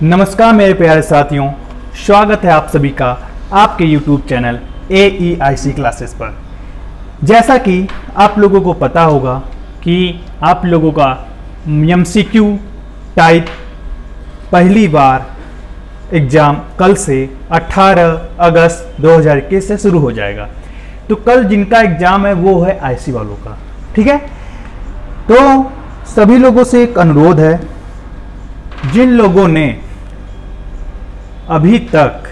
नमस्कार मेरे प्यारे साथियों, स्वागत है आप सभी का आपके YouTube चैनल AEIC क्लासेस पर। जैसा कि आप लोगों को पता होगा कि आप लोगों का MCQ टाइप पहली बार एग्ज़ाम कल से 18 अगस्त 2021 से शुरू हो जाएगा। तो कल जिनका एग्ज़ाम है वो है IC वालों का, ठीक है। तो सभी लोगों से एक अनुरोध है, जिन लोगों ने अभी तक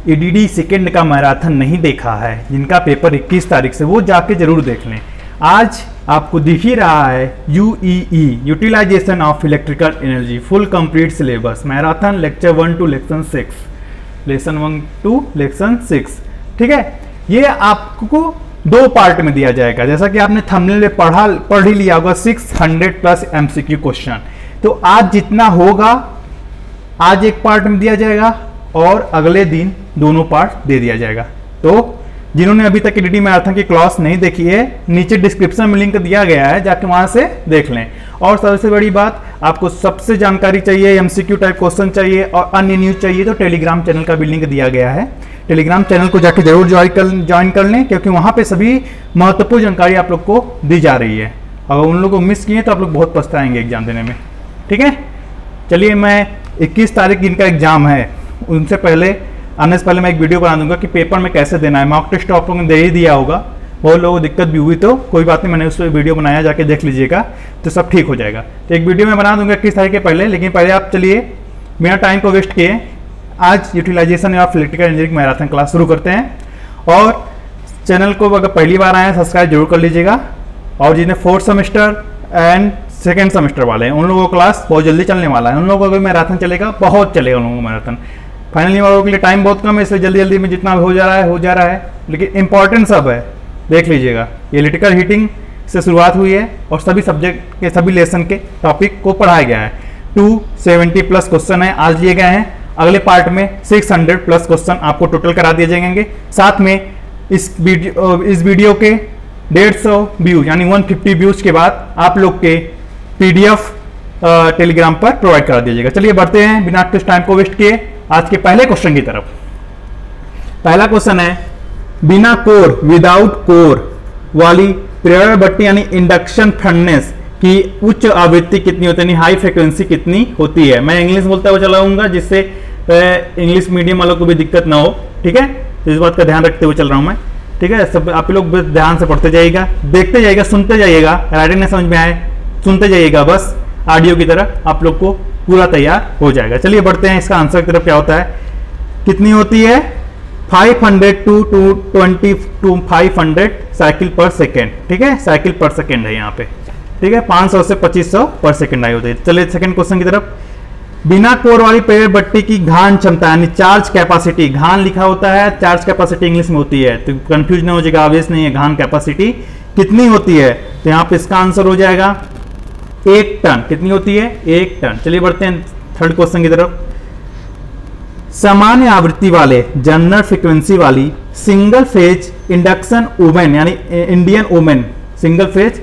EDD सेकेंड का मैराथन नहीं देखा है, जिनका पेपर 21 तारीख से, वो जाके जरूर देख लें। आज आपको दिख ही रहा है UEE utilisation of electrical energy full complete syllabus marathon lecture 1 to lecture 6, lesson 1 to lecture 6, ठीक है। ये आपको 2 पार्ट में दिया जाएगा, जैसा कि आपने थंबनेल में पढ़ ही लिया होगा। 600 प्लस MCQ क्वेश्चन। तो आज जितना होगा आज एक पार्ट में दिया जाएगा और अगले दिन दोनों पार्ट दे दिया जाएगा। तो जिन्होंने अभी तक EDD मैराथन की क्लास नहीं देखी है, नीचे डिस्क्रिप्शन में लिंक दिया गया है, जाके वहां से देख लें। और सबसे बड़ी बात, आपको सबसे जानकारी चाहिए, MCQ टाइप क्वेश्चन चाहिए और अन्य न्यूज चाहिए, तो टेलीग्राम चैनल का भी लिंक दिया गया है। टेलीग्राम चैनल को जाके जरूर ज्वाइन कर लें, क्योंकि वहां पे सभी महत्वपूर्ण जानकारी आप लोग को दी जा रही है। अगर उन लोगों को मिस किए तो आप लोग बहुत पछताएंगे एग्जाम देने में, ठीक है। चलिए, मैं 21 तारीख जिनका एग्जाम है उनसे पहले आने से पहले मैं एक वीडियो बना दूंगा कि पेपर में कैसे देना है। मॉक टेस्ट आप लोगों ने दे ही दिया होगा, बहुत लोगों को दिक्कत भी हुई, तो कोई बात नहीं, मैंने उस पर वीडियो बनाया, जाके देख लीजिएगा तो सब ठीक हो जाएगा। तो एक वीडियो मैं बना दूंगा 21 तारीख के पहले, लेकिन पहले आप चलिए बिना टाइम को वेस्ट किए आज utilisation of electrical engineering marathon class शुरू करते हैं। और चैनल को अगर पहली बार आए हैं सब्सक्राइब जरूर कर लीजिएगा। और जिन्हें 4th semester and 2nd semester वाले हैं, उन लोगों को क्लास बहुत जल्दी चलने वाला है। उन लोगों का मैराथन चलेगा, बहुत चलेगा उन लोगों का मैराथन। फाइनली वालों के लिए टाइम बहुत कम है, इसलिए जल्दी जल्दी में जितना हो जा रहा है, लेकिन इंपॉर्टेंट सब है, देख लीजिएगा। इलेक्ट्रिकल हीटिंग से शुरुआत हुई है और सभी सब्जेक्ट के सभी लेसन के टॉपिक को पढ़ाया गया है। 270 प्लस क्वेश्चन है आज लिए गए हैं। अगले पार्ट में 600 प्लस क्वेश्चन आपको टोटल करा दिए जाएंगे। साथ में इस वीडियो के 150 व्यू यानी 150 व्यूज के बाद आप लोग के PDF टेलीग्राम पर प्रोवाइड करा दीजिएगा। चलिए बढ़ते हैं बिना कुछ टाइम को वेस्ट किए आज के पहले क्वेश्चन की तरफ। पहला क्वेश्चन है, बिना कोर विदाउट कोर वाली प्रेरक भट्टी यानी इंडक्शन फर्नेस की उच्च आवृत्ति कितनी होती है, यानी हाई फ्रिक्वेंसी कितनी होती है। मैं इंग्लिश बोलता हुआ चलाऊंगा, जिससे इंग्लिश मीडियम वालों को भी दिक्कत ना हो, ठीक है। तो इस बात का ध्यान रखते हुए चल रहा हूं मैं, ठीक है। सब आप लोग ध्यान से पढ़ते जाइएगा, देखते जाइएगा, सुनते जाइएगा। राइटिंग नहीं समझ में आए सुनते जाइएगा, बस ऑडियो की तरह आप लोग को पूरा तैयार हो जाएगा। चलिए बढ़ते हैं इसका आंसर की तरफ। क्या होता है, कितनी होती है, 500 to 500 साइकिल पर सेकेंड, ठीक है। साइकिल पर सेकेंड है यहाँ पे, ठीक है। 500 से 2500 पर सेकेंड आई होती है। चलिए सेकेंड क्वेश्चन की तरफ। बिना कोर वाली प्रेरक भट्टी की घान क्षमता यानी चार्ज कैपेसिटी, घान लिखा होता है, चार्ज कैपेसिटी इंग्लिश में होती है, तो कंफ्यूज नहीं हो जाएगा, ऑब्वियस नहीं है। घान कैपेसिटी कितनी होती है, तो यहाँ पे इसका आंसर हो जाएगा 1 टन। कितनी होती है, 1 टन। चलिए बढ़ते हैं थर्ड क्वेश्चन की तरफ। सामान्य आवृत्ति वाले जनरल फ्रीक्वेंसी वाली सिंगल फेज इंडक्शन ओवन यानी इंडियन ओवन सिंगल फेज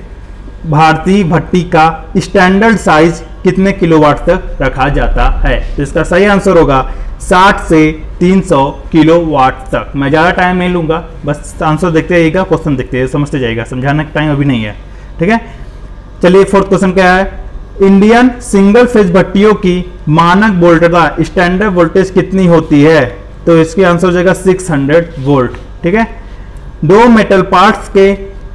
भारतीय भट्टी का स्टैंडर्ड साइज कितने किलोवाट तक रखा जाता है, तो इसका सही आंसर होगा 60 से 300 किलोवाट तक। मैं ज़्यादा टाइम नहीं लूंगा, बस आंसर देखते जाइएगा, क्वेश्चन देखते जाइए, समझते जाइएगा, समझाने का टाइम अभी नहीं है, ठीक है। चलिए फोर्थ क्वेश्चन क्या है, इंडियन सिंगल फेज भट्टियों की मानक वोल्टेज स्टैंडर्ड वोल्टेज कितनी होती है, तो इसके आंसर हो जाएगा 600 वोल्ट, ठीक है। 2 मेटल पार्ट्स के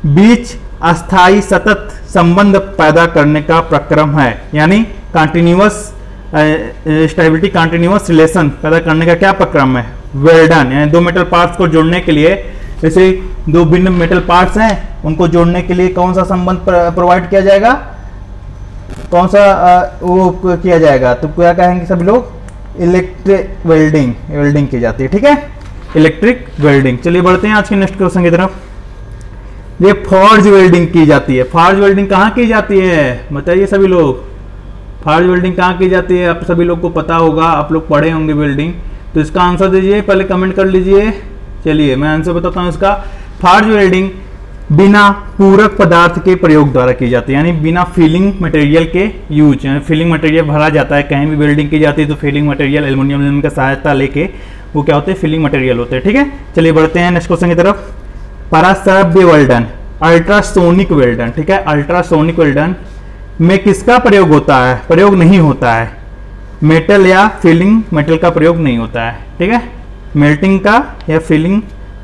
बीच अस्थाई सतत संबंध पैदा करने का प्रक्रम है, यानी कंटिन्यूअस स्टेबिलिटी कंटिन्यूअस रिलेशन पैदा करने का क्या प्रक्रम है, वेल्डन। यानी 2 मेटल पार्ट्स को जोड़ने के लिए, जैसे 2 भिन्न मेटल पार्ट्स हैं, उनको जोड़ने के लिए कौन सा संबंध प्रोवाइड किया जाएगा, कौन सा वो किया जाएगा, तो क्या कहेंगे सभी लोग, इलेक्ट्रिक वेल्डिंग की जाती है, ठीक है, इलेक्ट्रिक वेल्डिंग। चलिए बढ़ते हैं आज के नेक्स्ट क्वेश्चन की तरफ। ये फॉर्ज वेल्डिंग की जाती है। फॉर्ज वेल्डिंग कहाँ की जाती है, बताइए सभी लोग, फॉर्ज वेल्डिंग कहाँ की जाती है, आप सभी लोग को पता होगा, आप लोग पढ़े होंगे वेल्डिंग, तो इसका आंसर दीजिए, पहले कमेंट कर लीजिए। चलिए मैं आंसर बताता हूँ इसका। फॉर्ज वेल्डिंग बिना पूरक पदार्थ के प्रयोग द्वारा की जाती है, यानी बिना फिलिंग मटेरियल के यूज। फिलिंग मटेरियल भरा जाता है, कहीं भी वेल्डिंग की जाती है तो फिलिंग मटेरियल एल्युमिनियम का सहायता लेके वो क्या होते हैं, फिलिंग मटेरियल होते हैं। ठीक है, चलिए बढ़ते हैं नेक्स्ट क्वेश्चन की तरफ। पराश्रव्य वेल्डन, अल्ट्रासोनिक वेल्डन, ठीक है, अल्ट्रासोनिक वेल्डन में किसका प्रयोग होता है, प्रयोग नहीं होता है, मेटल या फिलिंग मेटल का प्रयोग नहीं होता है। ठीक है, मेल्टिंग का या फिलिंग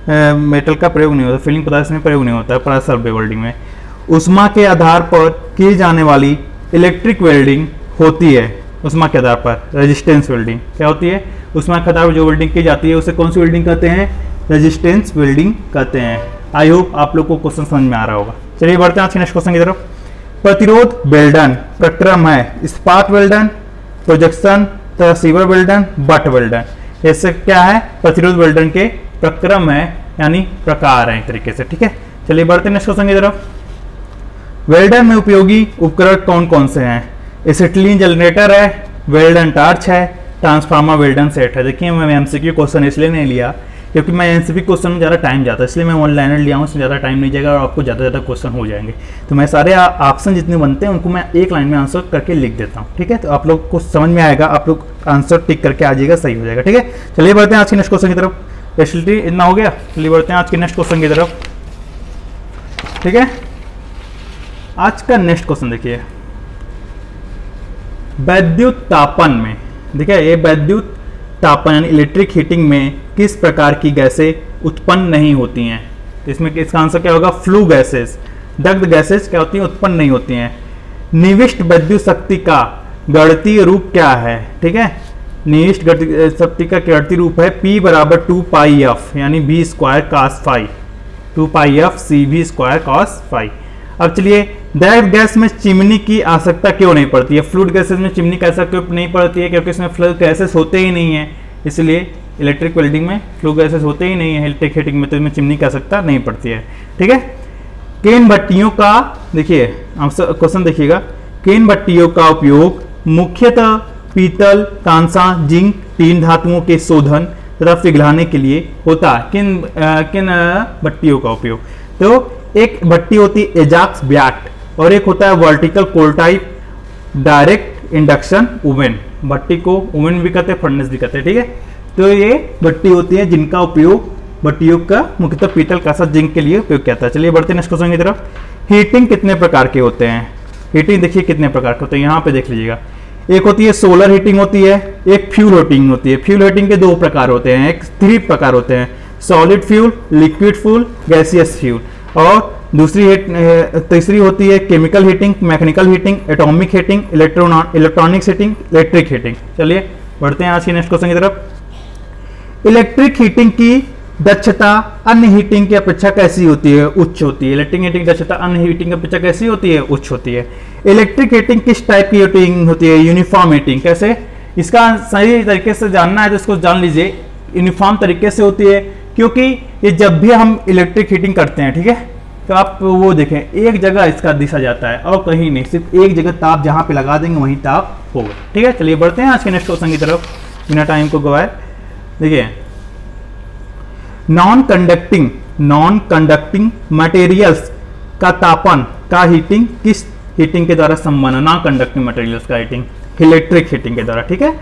मेटल का प्रयोग नहीं होता, फिलिंग पदार्थ में प्रयोग नहीं होता है पराश्रव्य वेल्डिंग में। उष्मा के आधार पर की जाने वाली इलेक्ट्रिक वेल्डिंग होती है, उष्मा के आधार पर रेजिस्टेंस वेल्डिंग क्या होती है, उष्मा के आधार पर जो वेल्डिंग की जाती है उसे कौन सी वेल्डिंग कहते हैं, रेजिस्टेंस वेल्डिंग कहते हैं। आई होप आप लोग को क्वेश्चन समझ में आ रहा होगा। चलिए बढ़ते हैं आज के नेक्स्ट क्वेश्चन की तरफ। प्रतिरोध वेल्डन प्रक्रम है स्पाट वेल्डन, प्रोजेक्शन, ट्रांसीवर वेल्डन, बट वेल्डन। ऐसे क्या है, प्रतिरोध वेल्डन के प्रक्रम है यानी प्रकार है एक तरीके से। ठीक है, चलिए बढ़ते हैं नेक्स्ट क्वेश्चन की तरफ। वेल्डन में उपयोगी उपकरण कौन कौन से हैं, एसिटिलीन जनरेटर है, वेल्डन टार्च है, ट्रांसफार्मर वेल्डन सेट है। देखिए मैं एमसीक्यू क्वेश्चन इसलिए नहीं लिया क्योंकि मैं एमसीक्यू क्वेश्चन में ज़्यादा टाइम जाता है, इसलिए मैं ऑनलाइन लिया हूँ, उसमें ज़्यादा टाइम नहीं जाएगा और आपको ज़्यादा से ज़्यादा क्वेश्चन हो जाएंगे। तो मैं सारे ऑप्शन जितने बनते हैं उनको मैं एक लाइन में आंसर करके लिख देता हूँ। ठीक है, तो आप लोग को समझ में आएगा, आप लोग आंसर टिक करके आ जाएगा, सही हो जाएगा। ठीक है, चलिए बढ़ते हैं आज के नेक्स्ट क्वेश्चन की तरफ। स्पेशलिटी इतना हो गया, चलिए बढ़ते हैं आज के नेक्स्ट क्वेश्चन की तरफ। ठीक है, आज का नेक्स्ट क्वेश्चन देखिए, वैद्युत तापन में, देखिए ये वैद्युत तापन यानी इलेक्ट्रिक हीटिंग में किस प्रकार की गैसें उत्पन्न नहीं होती हैं। इसमें इसका आंसर क्या होगा, फ्लू गैसेस, दग्ध गैसेस क्या होती हैं, उत्पन्न नहीं होती हैं। निविष्ट विद्युत शक्ति का गणितीय रूप क्या है, ठीक है, निविष्ट शक्ति का गणितीय रूप है P बराबर 2 पाई एफ यानी v square cos phi, 2 pi f C V square cos phi. अब चलिए द्रव गैस में चिमनी की आवश्यकता क्यों नहीं पड़ती है, फ्लूइड गैसेस में चिमनी की आवश्यकता क्यों नहीं पड़ती है, क्योंकि इसमें फ्लूइड गैसेस होते ही नहीं है, इसलिए इलेक्ट्रिक वेल्डिंग में फ्लूइड गैसेस होते ही नहीं है, इलेक्ट्रिक हीटिंग में तो इसमें चिमनी की आवश्यकता नहीं पड़ती है। ठीक है, केन भट्टियों का, देखिए क्वेश्चन देखिएगा, केन भट्टियों का उपयोग मुख्यतः पीतल, कांसा, जिंक, टीन धातुओं के शोधन तथा पिघलाने के लिए होता है। किन भट्टियों का उपयोग, तो एक भट्टी होती है एजाक्स ब्याट और एक होता है वर्टिकल कोल टाइप डायरेक्ट इंडक्शन ओवन। भट्टी को ओवन भी कहते हैं, फर्नेस भी कहते हैं। ठीक है, तो ये भट्टी होती है जिनका उपयोग भट्टियों का मुख्यतः पीतल, कांसा, जिंक के लिए उपयोग किया जाता है। चलिए बढ़ते हैं नेक्स्ट क्वेश्चन की तरफ। हीटिंग कितने प्रकार के होते हैं, हीटिंग देखिए कितने प्रकार के होते हैं, यहाँ पे देख लीजिएगा। एक होती है सोलर हीटिंग होती है, एक फ्यूल हीटिंग होती है। फ्यूल हीटिंग के 2 प्रकार होते हैं, एक 3 प्रकार होते हैं, solid fuel, liquid fuel, gaseous fuel. और तीसरी होती है chemical heating, mechanical heating, atomic heating, electronics heating, electric heating. चलिए बढ़ते हैं आज के नेक्स्ट क्वेश्चन की तरफ। इलेक्ट्रिक हीटिंग की दक्षता अन्य हीटिंग की अपेक्षा कैसी होती है, उच्च होती है। इलेक्ट्रिक हीटिंग दक्षता अन्य हीटिंग की अपेक्षा कैसी होती है, उच्च होती है। इलेक्ट्रिक हीटिंग किस टाइप की हीटिंग होती है, यूनिफॉर्म हीटिंग। कैसे, इसका सही तरीके से जानना है तो इसको जान लीजिए, यूनिफॉर्म तरीके से होती है, क्योंकि ये जब भी हम इलेक्ट्रिक हीटिंग करते हैं, ठीक है, तो आप वो देखें एक जगह इसका दिशा जाता है और कहीं नहीं, सिर्फ एक जगह ताप जहां पे लगा देंगे वहीं ताप होगा। ठीक है, चलिए बढ़ते हैं आज के नेक्स्ट क्वेश्चन की तरफ बिना टाइम को गवाए। देखिए, नॉन कंडक्टिंग मटेरियल्स का तापन का हीटिंग किस हीटिंग के द्वारा संपन्न है, नॉन कंडक्टिंग मटेरियल्स का हीटिंग इलेक्ट्रिक हीटिंग के द्वारा। ठीक है,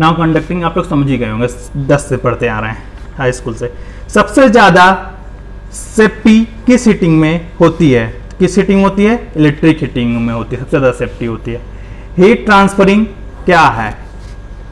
नॉन कंडक्टिंग आप लोग समझ ही गए होंगे, 10 से पढ़ते आ रहे हैं हाई स्कूल से। सबसे ज्यादा सेफ्टी किस हीटिंग में होती है, किस हीटिंग होती है, इलेक्ट्रिक हीटिंग में होती है, सबसे ज्यादा सेफ्टी होती है। हीट ट्रांसफरिंग क्या है,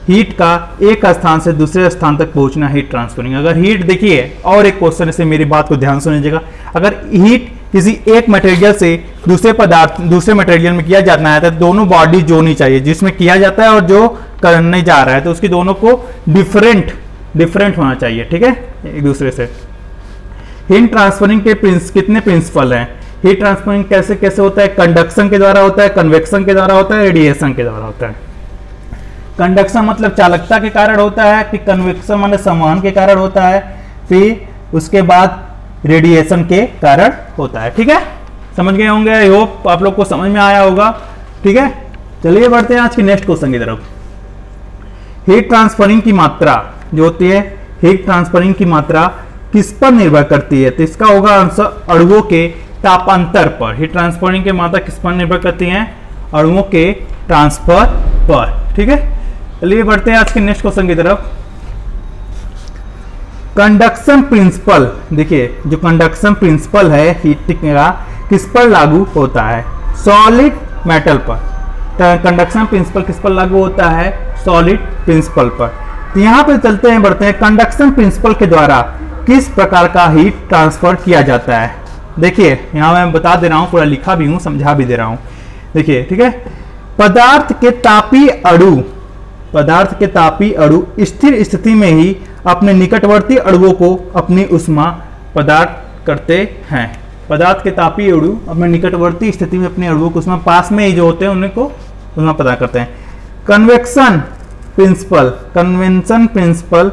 हीट का एक स्थान से दूसरे स्थान तक पहुंचना हीट ट्रांसफरिंग। अगर हीट देखिए, और एक क्वेश्चन से मेरी बात को ध्यान सुनिएगा, अगर हीट किसी एक मटेरियल से दूसरे मटेरियल में किया जाना है तो दोनों बॉडी जोड़नी चाहिए, जिसमें किया जाता है और जो करने जा रहा है, तो उसकी दोनों को डिफरेंट होना चाहिए। ठीक है, एक दूसरे से। हीट ट्रांसफरिंग के कितने प्रिंसिपल हैं, हीट ट्रांसफरिंग कैसे कैसे होता है, कंडक्शन के द्वारा होता है, कन्वेक्शन के द्वारा होता है, रेडिएशन के द्वारा होता है। कंडक्शन मतलब चालकता के कारण होता है, फिर कन्वेक्शन मतलब संवहन के कारण होता है, फिर उसके बाद रेडिएशन के कारण होता है। ठीक है, समझ गए होंगे, आई होप आप लोग को समझ में आया होगा। ठीक है, चलिए बढ़ते हैं आज के नेक्स्ट क्वेश्चन की तरफ। हीट ट्रांसफरिंग की मात्रा जो होती है, हीट ट्रांसफरिंग की मात्रा किस पर निर्भर करती है, तो इसका होगा आंसर अणुओं के तापांतर पर। हीट ट्रांसफरिंग की मात्रा किस पर निर्भर करती है? अणुओं के ट्रांसफर पर। ठीक है, चलिए बढ़ते हैं आज के नेक्स्ट क्वेश्चन की तरफ। कंडक्शन प्रिंसिपल, देखिए जो कंडक्शन प्रिंसिपल है हीटिंग का किस पर लागू होता है? सॉलिड मेटल पर। कंडक्शन प्रिंसिपल किस पर लागू होता है? सॉलिड प्रिंसिपल पर। तो यहाँ पे चलते हैं, बढ़ते हैं। कंडक्शन प्रिंसिपल के द्वारा किस प्रकार का हीट ट्रांसफर किया जाता है? देखिए यहाँ मैं बता दे रहा हूँ, पूरा लिखा भी हूँ, समझा भी दे रहा हूँ। देखिए, ठीक है, पदार्थ के तापीय अणु स्थिर स्थिति में ही अपने निकटवर्ती अणुओं को अपनी उष्मा प्रदान करते हैं। पदार्थ के तापीय अणु अपने निकटवर्ती स्थिति में अपने अणुओं को उष्मा, पास में ही जो होते हैं उनको उष्मा प्रदान करते हैं। कन्वेक्शन प्रिंसिपल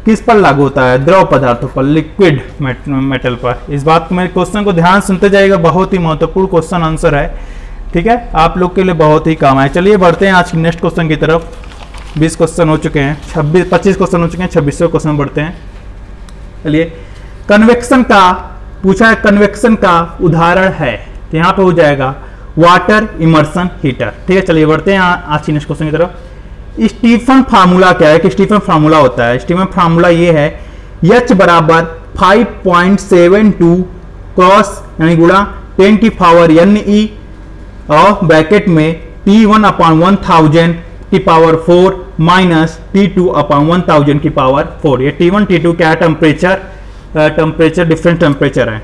किस पर लागू होता है? द्रव पदार्थों पर, लिक्विड मेटल पर। इस बात को, मेरे क्वेश्चन को ध्यान सुनते जाइएगा, बहुत ही महत्वपूर्ण क्वेश्चन आंसर है। ठीक है, आप लोग के लिए बहुत ही काम है। चलिए बढ़ते हैं आज की नेक्स्ट क्वेश्चन की तरफ। 20 क्वेश्चन हो चुके हैं, 25 क्वेश्चन हो चुके हैं, 26वें क्वेश्चन बढ़ते हैं। चलिए, कन्वेक्शन का पूछा है, कन्वेक्शन का उदाहरण है, तो यहाँ पे हो जाएगा वाटर इमर्सन हीटर। ठीक है, चलिए बढ़ते हैं आज की नेक्स्ट क्वेश्चन की तरफ। स्टीफन फार्मूला क्या है? कि स्टीफन फार्मूला होता है, स्टीफन फार्मूला ये है, H बराबर 5.72 क्रॉस यानी गुणा 10 की पावर NE और ब्रैकेट में T1/1000 की पावर 4 माइनस T2/1000 की पावर 4। ये T1 T2 क्या है? टेम्परेचर डिफरेंट टेम्परेचर है।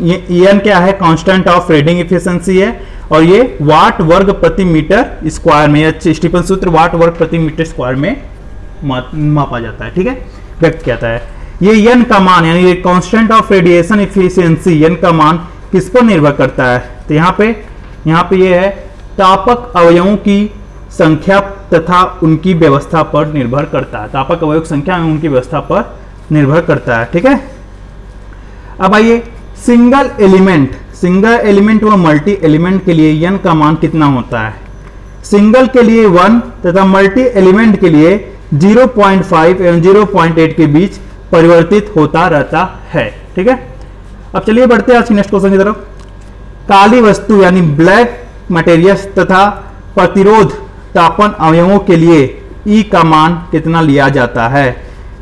ये N क्या है? कांस्टेंट ऑफ रेडिंग एफिशिएंसी है, और ये वाट वर्ग प्रति मीटर स्क्वायर में, स्टीफन सूत्र वाट वर्ग प्रति मीटर स्क्वायर में मापा जाता है। ठीक है, व्यक्त किया जाता है। ये N का मान यानी ये constant of radiation efficiency N का मान किस पर निर्भर करता है? तो यहाँ पे ये है तापक अवयवों की संख्या तथा उनकी व्यवस्था पर निर्भर करता है। तापक अवयव की संख्या एवं उनकी व्यवस्था पर निर्भर करता है। ठीक है, अब आइए, सिंगल एलिमेंट व मल्टी एलिमेंट के लिए N का मान कितना होता है? सिंगल के लिए 1 तथा मल्टी एलिमेंट के लिए 0.5 एवं 0.8 के बीच परिवर्तित होता रहता है। ठीक है, अब चलिए बढ़ते हैं आज की नेक्स्ट क्वेश्चन की तरफ। काली वस्तु यानी ब्लैक मटेरियल्स तथा प्रतिरोध तापन अवयवों के लिए E का मान कितना लिया जाता है?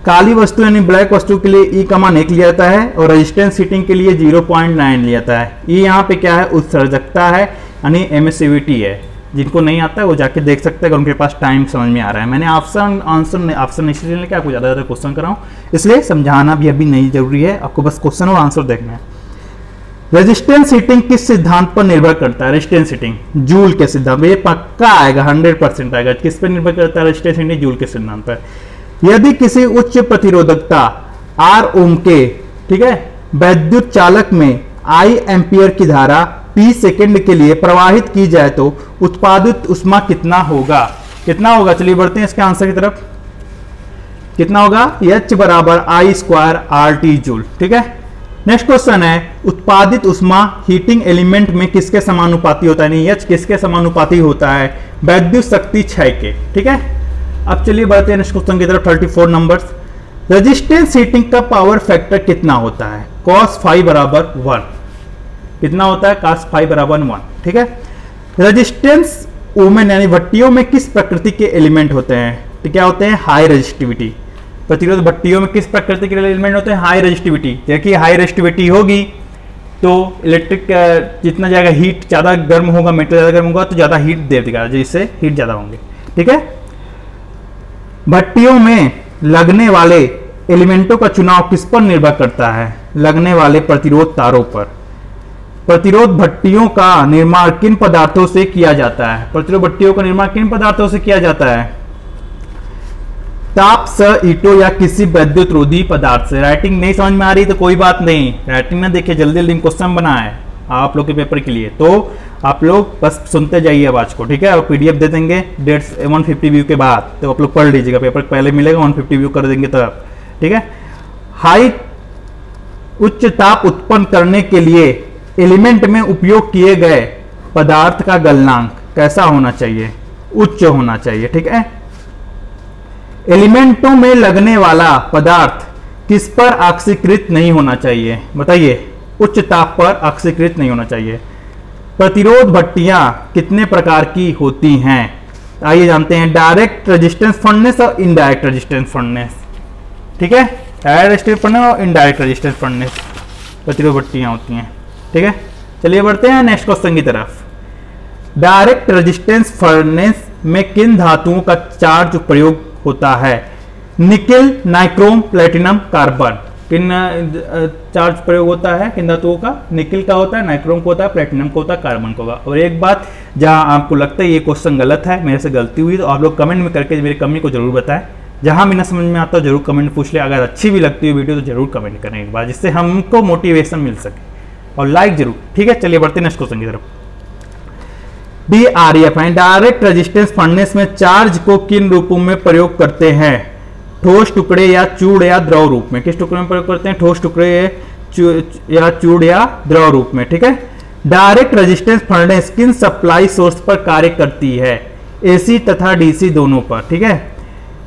काली वस्तु यानी ब्लैक वस्तु के लिए E का मान 1 लिया जाता है, और रेजिस्टेंस हीटिंग के लिए 0.9 लिया जाता है। E यहाँ पे क्या है? उत्सर्जकता है, यानी एमिसिविटी है। जिनको नहीं आता है वो जाके देख सकते हैं अगर उनके पास टाइम समझ में आ रहा है। मैंने ऑप्शन इसलिए लेके आपको ज़्यादा क्वेश्चन कराऊँ, इसलिए समझाना भी अभी नहीं जरूरी है, आपको बस क्वेश्चन और आंसर देखना है। रेजिस्टेंस हीटिंग किस सिद्धांत पर निर्भर करता है? रेजिस्टेंस हीटिंग जूल के सिद्धांत, ये पक्का आएगा, 100% आएगा। किस पर निर्भर करता है? रेजिस्टेंस हीटिंग जूल के सिद्धांत पर। यदि किसी उच्च प्रतिरोधकता R ओम के, ठीक है, वैद्युत चालक में I एम्पियर की धारा T सेकंड के लिए प्रवाहित की जाए तो उत्पादित ऊष्मा कितना होगा? चलिए बढ़ते हैं इसके आंसर की तरफ। कितना होगा? H बराबर I² RT जूल। ठीक है, नेक्स्ट क्वेश्चन है, उत्पादित ऊष्मा हीटिंग एलिमेंट में किसके समानुपाती होता है? नहीं, H किसके समानुपाती होता है? वैद्युत शक्ति क्षय के। ठीक है, अब चलिए बढ़ते हैं नेक्स्ट क्वेश्चन की तरफ। 34 नंबर्स। रेजिस्टेंस हीटिंग का पावर फैक्टर कितना होता है? cos phi बराबर 1। कितना होता है? cos phi बराबर 1। ठीक है, रेजिस्टेंस ओमेन यानी भट्टियों में किस प्रकृति के एलिमेंट होते हैं? तो क्या होते हैं? High resistivity. प्रतिरोध भट्टियों में किस प्रकृति के एलिमेंट होते हैं? High resistivity. देखिए हाई रेजिस्टिविटी होगी तो इलेक्ट्रिक जितना जाएगा, हीट ज़्यादा गर्म होगा, मेटल ज़्यादा गर्म होगा तो ज़्यादा हीट दे देगा, जिससे हीट ज़्यादा होंगे। ठीक है, भट्टियों में लगने वाले एलिमेंटों का चुनाव किस पर निर्भर करता है? लगने वाले प्रतिरोध तारों पर। प्रतिरोध भट्टियों का निर्माण किन पदार्थों से किया जाता है? प्रतिरोध भट्टियों का निर्माण किन पदार्थों से किया जाता है? ताप स ईटो या किसी विद्युत रोधी पदार्थ से। राइटिंग नहीं समझ में आ रही तो कोई बात नहीं, राइटिंग ना देखिए, जल्दी जल्दी क्वेश्चन बना है आप लोग के पेपर के लिए, तो आप लोग बस सुनते जाइए आवाज को। ठीक है, और पीडीएफ दे देंगे 150 व्यू के बाद, तो आप लोग पढ़ लीजिएगा, पेपर पहले मिलेगा 150 व्यू कर देंगे तब। ठीक है, हाई उच्च ताप उत्पन्न करने के लिए एलिमेंट में उपयोग किए गए पदार्थ का गलनांक कैसा होना चाहिए? उच्च होना चाहिए। ठीक है, एलिमेंटों में लगने वाला पदार्थ किस पर ऑक्सीकृत नहीं होना चाहिए? बताइए, उच्च ताप पर ऑक्सीकृत नहीं होना चाहिए। प्रतिरोध भट्टियां कितने प्रकार की होती हैं? आइए जानते हैं। डायरेक्ट रेजिस्टेंस फर्नेस और इनडायरेक्ट रेजिस्टेंस फर्नेस। ठीक है, डायरेक्ट रेजिस्टेंस फर्नेस और इनडायरेक्ट रेजिस्टेंस फर्नेस प्रतिरोध भट्टियां होती हैं। ठीक है, चलिए बढ़ते हैं नेक्स्ट क्वेश्चन की तरफ। डायरेक्ट रेजिस्टेंस फर्नेस में किन धातुओं का चार्ज प्रयोग होता है? Nickel, nichrome, platinum, carbon. किन चार्ज प्रयोग होता है किन धातुओं का? निकेल का होता है, नाइक्रोम को होता है, प्लेटिनम को होता है, कार्बन को होगा। और एक बात, जहां आपको लगता है ये क्वेश्चन गलत है, मेरे से गलती हुई, तो आप लोग कमेंट में करके मेरी कमी को जरूर बताएं। जहां भी ना समझ में आता है जरूर कमेंट पूछ ले। अगर अच्छी भी लगती है वीडियो तो जरूर कमेंट करें एक बार, जिससे हमको मोटिवेशन मिल सके, और लाइक जरूर। ठीक है, चलिए बढ़ते हैं नेक्स्ट क्वेश्चन की तरफ। DREF है, डायरेक्ट रेजिस्टेंस फर्नेस में चार्ज को किन रूपों में प्रयोग करते हैं? ठोस टुकड़े या चूड़ या द्रव रूप में। किस टुकड़े में प्रयोग करते हैं? ठोस टुकड़े या चूड़ या द्रव रूप में। ठीक है। डायरेक्ट रेजिस्टेंस फर्नेस किन सप्लाई सोर्स पर कार्य करती है? AC तथा DC दोनों पर। ठीक है।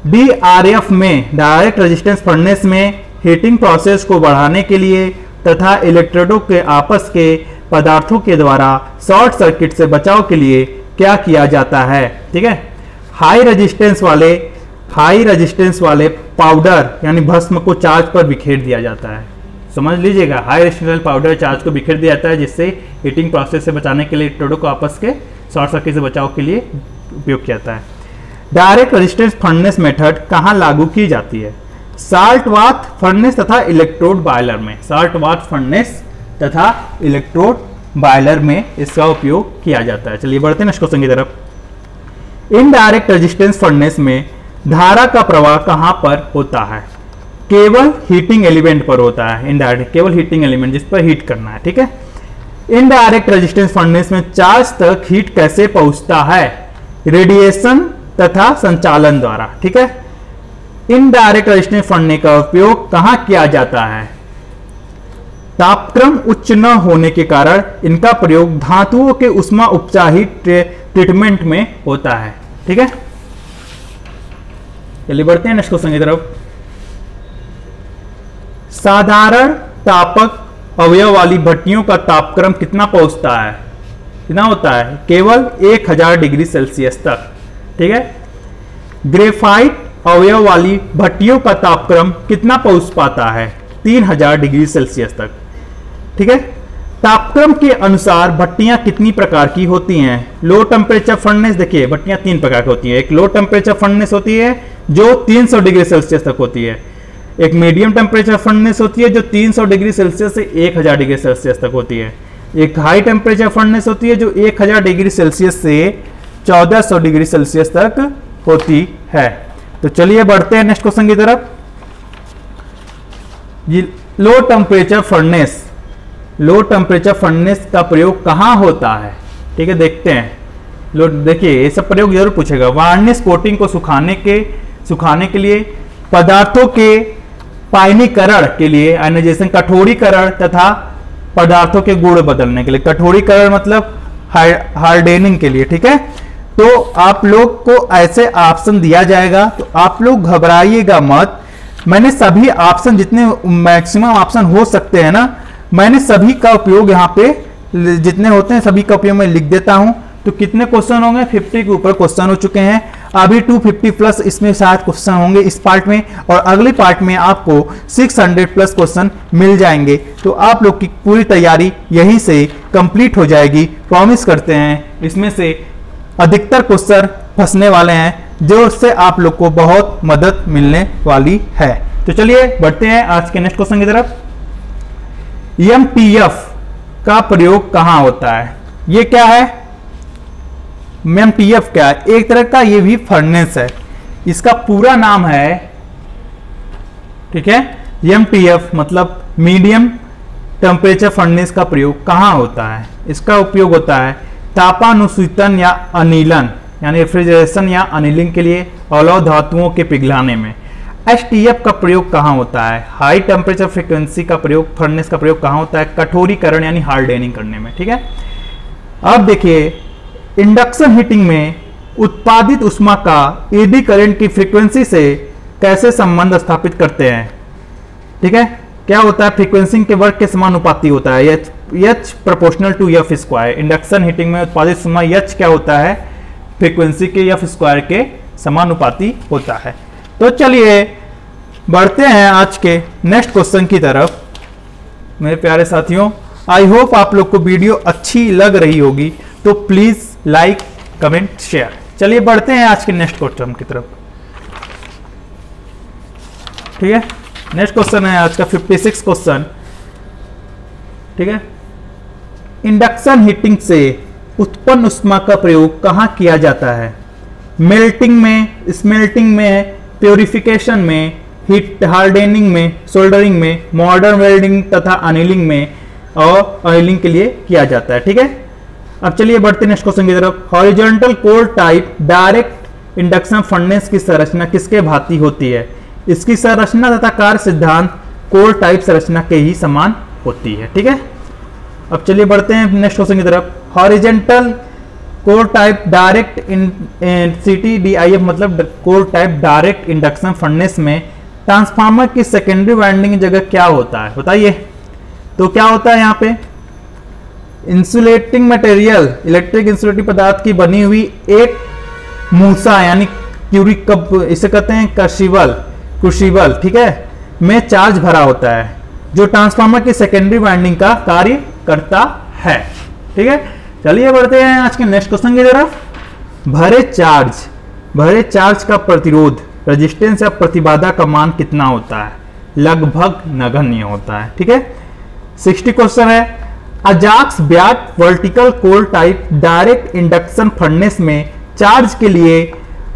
DRF में डायरेक्ट रेजिस्टेंस फर्नेस में हीटिंग प्रोसेस को बढ़ाने के लिए तथा इलेक्ट्रोडों के आपस के पदार्थों के द्वारा शॉर्ट सर्किट से बचाव के लिए क्या किया जाता है? ठीक है। हाई रेजिस्टेंस वाले पाउडर यानी भस्म को चार्ज पर बिखेर दिया जाता है। समझ लीजिएगा, हाई रेजिस्टेंस पाउडर चार्ज को बिखेर दिया जाता है, जिससे हीटिंग प्रोसेस से बचाने के लिए इलेक्ट्रोडों को आपस के शॉर्ट सर्किट से बचाव के लिए उपयोग किया जाता है। डायरेक्ट रेजिस्टेंस फर्नेस मेथड कहाँ लागू की जाती है? साल्ट बाथ फर्नेस तथा इलेक्ट्रोड बॉयलर में। साल्ट बाथ फर्नेस तथा इलेक्ट्रोड बॉयलर में इसका उपयोग किया जाता है। चलिए बढ़ते हैं नेक्स्ट क्वेश्चन की तरफ। इनडायरेक्ट रेजिस्टेंस फर्नेस में धारा का प्रवाह कहां पर होता है? केवल हीटिंग एलिमेंट पर होता है। इनडायरेक्ट केवल हीटिंग एलिमेंट जिस पर हीट करना है। ठीक है। इनडायरेक्ट रेजिस्टेंस फर्नेस में चार्ज तक हीट कैसे पहुंचता है? रेडिएशन तथा संचालन द्वारा। ठीक है। इनडायरेक्ट रेजिस्टेंस फर्नेस का उपयोग कहां किया जाता है? तापक्रम उच्च न होने के कारण इनका प्रयोग धातुओं के उष्मा उपचाहित ट्रीटमेंट में होता है। ठीक है। चलिए बढ़ते हैं नेक्स्ट क्वेश्चन की तरफ। साधारण तापक अवयव वाली भट्टियों का तापक्रम कितना पहुंचता है? कितना होता है? केवल 1000 डिग्री सेल्सियस तक। ठीक है। ग्रेफाइट अवयव वाली भट्टियों का तापक्रम कितना पहुंच पाता है? 3000 डिग्री सेल्सियस तक। ठीक है। तापक्रम के अनुसार भट्टियां कितनी प्रकार की होती हैं? लो टेम्परेचर फर्नेस, देखिए भट्टियां 3 प्रकार की होती हैं। एक लो टेम्परेचर फर्नेस होती है जो 300 डिग्री सेल्सियस तक होती है। एक मीडियम टेम्परेचर फर्नेस होती है जो 300 डिग्री सेल्सियस से 1000 डिग्री सेल्सियस तक होती है। एक हाई टेम्परेचर फर्नेस होती है जो 1000 डिग्री सेल्सियस से 1400 डिग्री सेल्सियस तक होती है। तो चलिए बढ़ते हैं नेक्स्ट क्वेश्चन की तरफ। Low temperature furnace, low temperature furnace का प्रयोग कहां होता है? ठीक है, देखते हैं। लो देखिए ये सब प्रयोग जरूर पूछेगा। वार्निश कोटिंग को सुखाने के लिए, पदार्थों के पायनीकरण के लिए, आयनाइजेशन कठोरीकरण तथा पदार्थों के गुण बदलने के लिए। कठोरीकरण मतलब हार्डेनिंग के लिए। ठीक है। तो आप लोग को ऐसे ऑप्शन दिया जाएगा तो आप लोग घबराइएगा मत। मैंने सभी ऑप्शन, जितने मैक्सिमम ऑप्शन हो सकते हैं ना, मैंने सभी का उपयोग यहाँ पे जितने होते हैं सभी का उपयोग मैं लिख देता हूं। तो कितने क्वेश्चन होंगे? 50 के ऊपर क्वेश्चन हो चुके हैं। अभी 250 प्लस इसमें शायद क्वेश्चन होंगे इस पार्ट में, और अगले पार्ट में आपको 600 प्लस क्वेश्चन मिल जाएंगे। तो आप लोग की पूरी तैयारी यहीं से कंप्लीट हो जाएगी। प्रॉमिस करते हैं इसमें से अधिकतर क्वेश्चन फंसने वाले हैं, जो उससे आप लोग को बहुत मदद मिलने वाली है। तो चलिए बढ़ते हैं आज के नेक्स्ट क्वेश्चन की तरफ। MTF का प्रयोग कहां होता है? ये क्या है? MTF क्या है? एक तरह का ये भी फर्नेस है। इसका पूरा नाम है, ठीक है, MTF मतलब मीडियम टेम्परेचर फर्नेस का प्रयोग कहां होता है? इसका उपयोग होता है तापानुशीतन या अनिलन यानी रेफ्रिजरेशन या अनिलिंग के लिए, अलौ धातुओं के पिघलाने में। STF का प्रयोग कहां होता है? हाई टेम्परेचर फ्रीक्वेंसी का प्रयोग, फर्नेस का प्रयोग कहां होता है? कठोरीकरण यानी हार्डेनिंग करने में। ठीक है। अब देखिए इंडक्शन हीटिंग में उत्पादित ऊष्मा का एडी करंट की फ्रीक्वेंसी से कैसे संबंध स्थापित करते हैं? ठीक है। क्या होता है, फ्रीक्वेंसी के वर्ग के समानुपाती होता है, H proportional to f square. Induction heating में उत्पादित समय एच क्या होता है, फ्रीक्वेंसी के एफ स्क्वायर के समानुपाती होता है। तो चलिए बढ़ते हैं आज के नेक्स्ट क्वेश्चन की तरफ। मेरे प्यारे साथियों, आई होप आप लोग को वीडियो अच्छी लग रही होगी, तो प्लीज लाइक कमेंट शेयर। चलिए बढ़ते हैं आज के नेक्स्ट क्वेश्चन की तरफ। ठीक है, नेक्स्ट क्वेश्चन है आज का 56 क्वेश्चन। ठीक है, इंडक्शन हीटिंग से उत्पन्न ऊष्मा का प्रयोग कहां किया जाता है? मेल्टिंग में, स्मेल्टिंग में, प्योरिफिकेशन में, हीट हार्डनिंग में, सोल्डरिंग में, मॉडर्न वेल्डिंग तथा अनिलिंग में और अनिलिंग के लिए किया जाता है। ठीक है, अब चलिए बढ़ते नेक्स्ट क्वेश्चन की तरफ। Horizontal core type direct induction furnace की संरचना किसके भांति होती है? इसकी संरचना तथा कार्य सिद्धांत कोर टाइप संरचना के ही समान होती है। ठीक है, अब चलिए बढ़ते हैं नेक्स्ट क्वेश्चन की तरफ। Horizontal core type direct CTDIF मतलब core type direct induction furnace में ट्रांसफार्मर की सेकेंडरी वाइंडिंग की जगह क्या होता है, बताइए। तो क्या होता है यहाँ पे, इंसुलेटिंग मटेरियल, इलेक्ट्रिक इंसुलेटिंग पदार्थ की बनी हुई एक मूसा यानी क्यूरिक कप, इसे कहते हैं क्रूसिबल, ठीक है, में चार्ज भरा होता है जो ट्रांसफार्मर की सेकेंडरी वाइंडिंग का कार्य करता है। ठीक है, चलिए बढ़ते हैं आज के नेक्स्ट क्वेश्चन की तरफ। भरे चार्ज का प्रतिरोध, रेजिस्टेंस या प्रतिबाधा का मान कितना होता है? लगभग नगण्य होता है। ठीक है, 60 क्वेश्चन है। Ajax Wyatt vertical core type direct induction furnace में चार्ज के लिए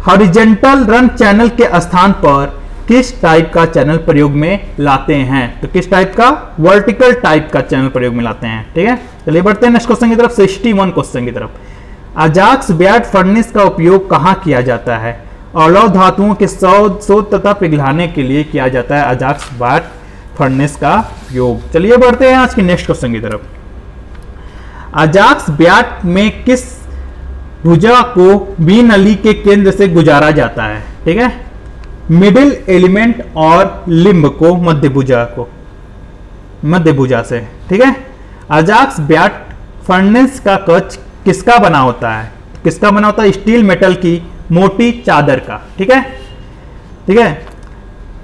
हॉरिजॉन्टल रन चैनल के स्थान पर किस टाइप का चैनल प्रयोग में लाते हैं? तो किस टाइप का? वर्टिकल टाइप का चैनल प्रयोग में लाते हैं। ठीक है, चलिए बढ़ते हैं नेक्स्ट क्वेश्चन की तरफ, 61 क्वेश्चन की तरफ। अजाक्स ब्याट फर्नेस का उपयोग कहां किया जाता है? अलौह धातुओं के शोध तथा पिघलाने के लिए किया जाता है अजाक्स ब्याट फर्नेस का उपयोग। चलिए बढ़ते हैं आज के नेक्स्ट क्वेश्चन की तरफ। अजाक्स ब्याट में किस भुजा को बी नली के केंद्र से गुजारा जाता है? ठीक है, मिडिल एलिमेंट और लिम्ब को मध्य भुजा से। ठीक है, अजाक्स ब्याट फर्नेस का कवच किसका बना होता है? किसका बना होता है? स्टील मेटल की मोटी चादर का। ठीक है,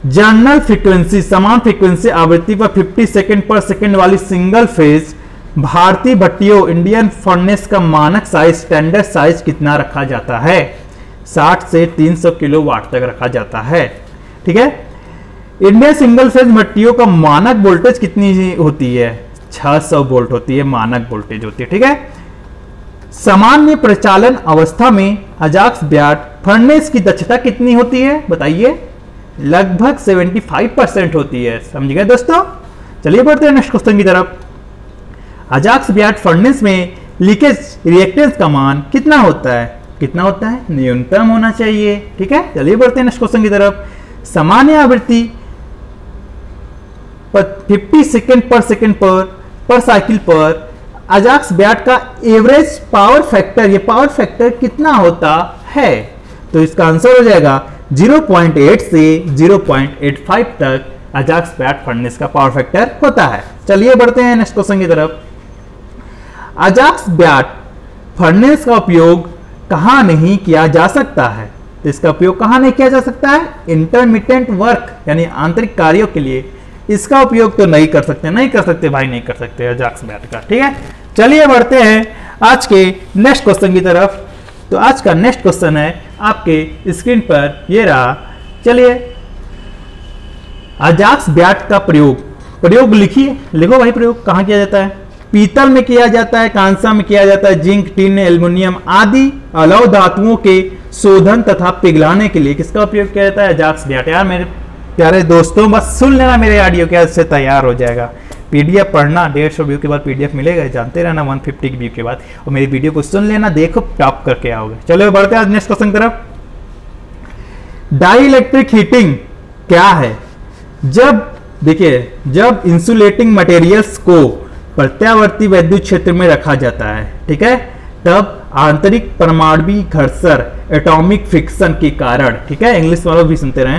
जर्नल फ्रीक्वेंसी, समान फ्रीक्वेंसी आवृत्ति पर 50 सेकेंड पर सेकेंड वाली सिंगल फेज भारतीय भट्टियों इंडियन फर्नेस का मानक साइज, स्टैंडर्ड साइज कितना रखा जाता है? 60 से 300 किलोवाट तक रखा जाता है। ठीक है, इंडियन सिंगल फेज भट्टियों का मानक वोल्टेज कितनी होती है? 600 वोल्ट होती है, मानक वोल्टेज होती है। ठीक है, सामान्य प्रचालन अवस्था में अजाक्स ब्याट फर्नेस की दक्षता कितनी होती है? बताइए। लगभग 75% होती है। समझ गए दोस्तों? चलिए बढ़ते हैं नेक्स्ट क्वेश्चन की तरफ। अजाक्स ब्याट फर्नेस में लीकेज रिएक्टेंस का मान कितना होता है? कितना होता है? न्यूनतम होना चाहिए। ठीक है, चलिए बढ़ते हैं नेक्स्ट क्वेश्चन की तरफ। सामान्य आवृत्ति 50 सेकेंड पर साइकिल पर अजाक्स ब्याट का एवरेज पावर फैक्टर, ये पावर फैक्टर कितना होता है? तो इसका आंसर हो जाएगा 0.8 से 0.85 तक अजाक्स ब्याट फर्नेस का पावर फैक्टर होता है। चलिए बढ़ते हैं नेक्स्ट क्वेश्चन की तरफ। अजाक्स ब्याट फर्नेस का उपयोग कहां नहीं किया जा सकता है? तो इसका उपयोग कहां नहीं किया जा सकता है? इंटरमिटेंट वर्क यानी आंतरिक कार्यों के लिए इसका उपयोग तो नहीं कर सकते भाई, नहीं कर सकते अजाक्स ब्याट का। ठीक है, चलिए बढ़ते हैं आज के नेक्स्ट क्वेश्चन की तरफ। तो आज का नेक्स्ट क्वेश्चन है आपके स्क्रीन पर, ये रहा। चलिए, अजाक्स ब्याट का प्रयोग लिखिए, लिखो भाई। प्रयोग कहां किया जाता है? पीतल में किया जाता है, कांसा में किया जाता है, जिंक, टिन, एल्युमिनियम आदि अलौह धातुओं के शोधन तथा पिघलाने के लिए किसका उपयोग किया जाता है? Ajax bat. यार मेरे प्यारे दोस्तों, बस सुन लेना मेरे ऑडियो के, से तैयार हो जाएगा। पीडीएफ पढ़ना, 150 व्यू के बाद पीडीएफ मिलेगा, जानते रहना, 150 व्यू के बाद। और मेरी वीडियो को सुन लेना, देखो टॉप करके आओगे। चलो बढ़ते हैं आज नेक्स्ट क्वेश्चन तरफ। डाई इलेक्ट्रिक हीटिंग क्या है? जब इंसुलेटिंग मटेरियल्स को प्रत्यावर्ती विद्युत क्षेत्र में रखा जाता है, ठीक है, तब आंतरिक परमाणविक घर्षण, एटॉमिक फ्रिक्शन के कारण, ठीक है, इंग्लिश वालों भी सुनते रहे,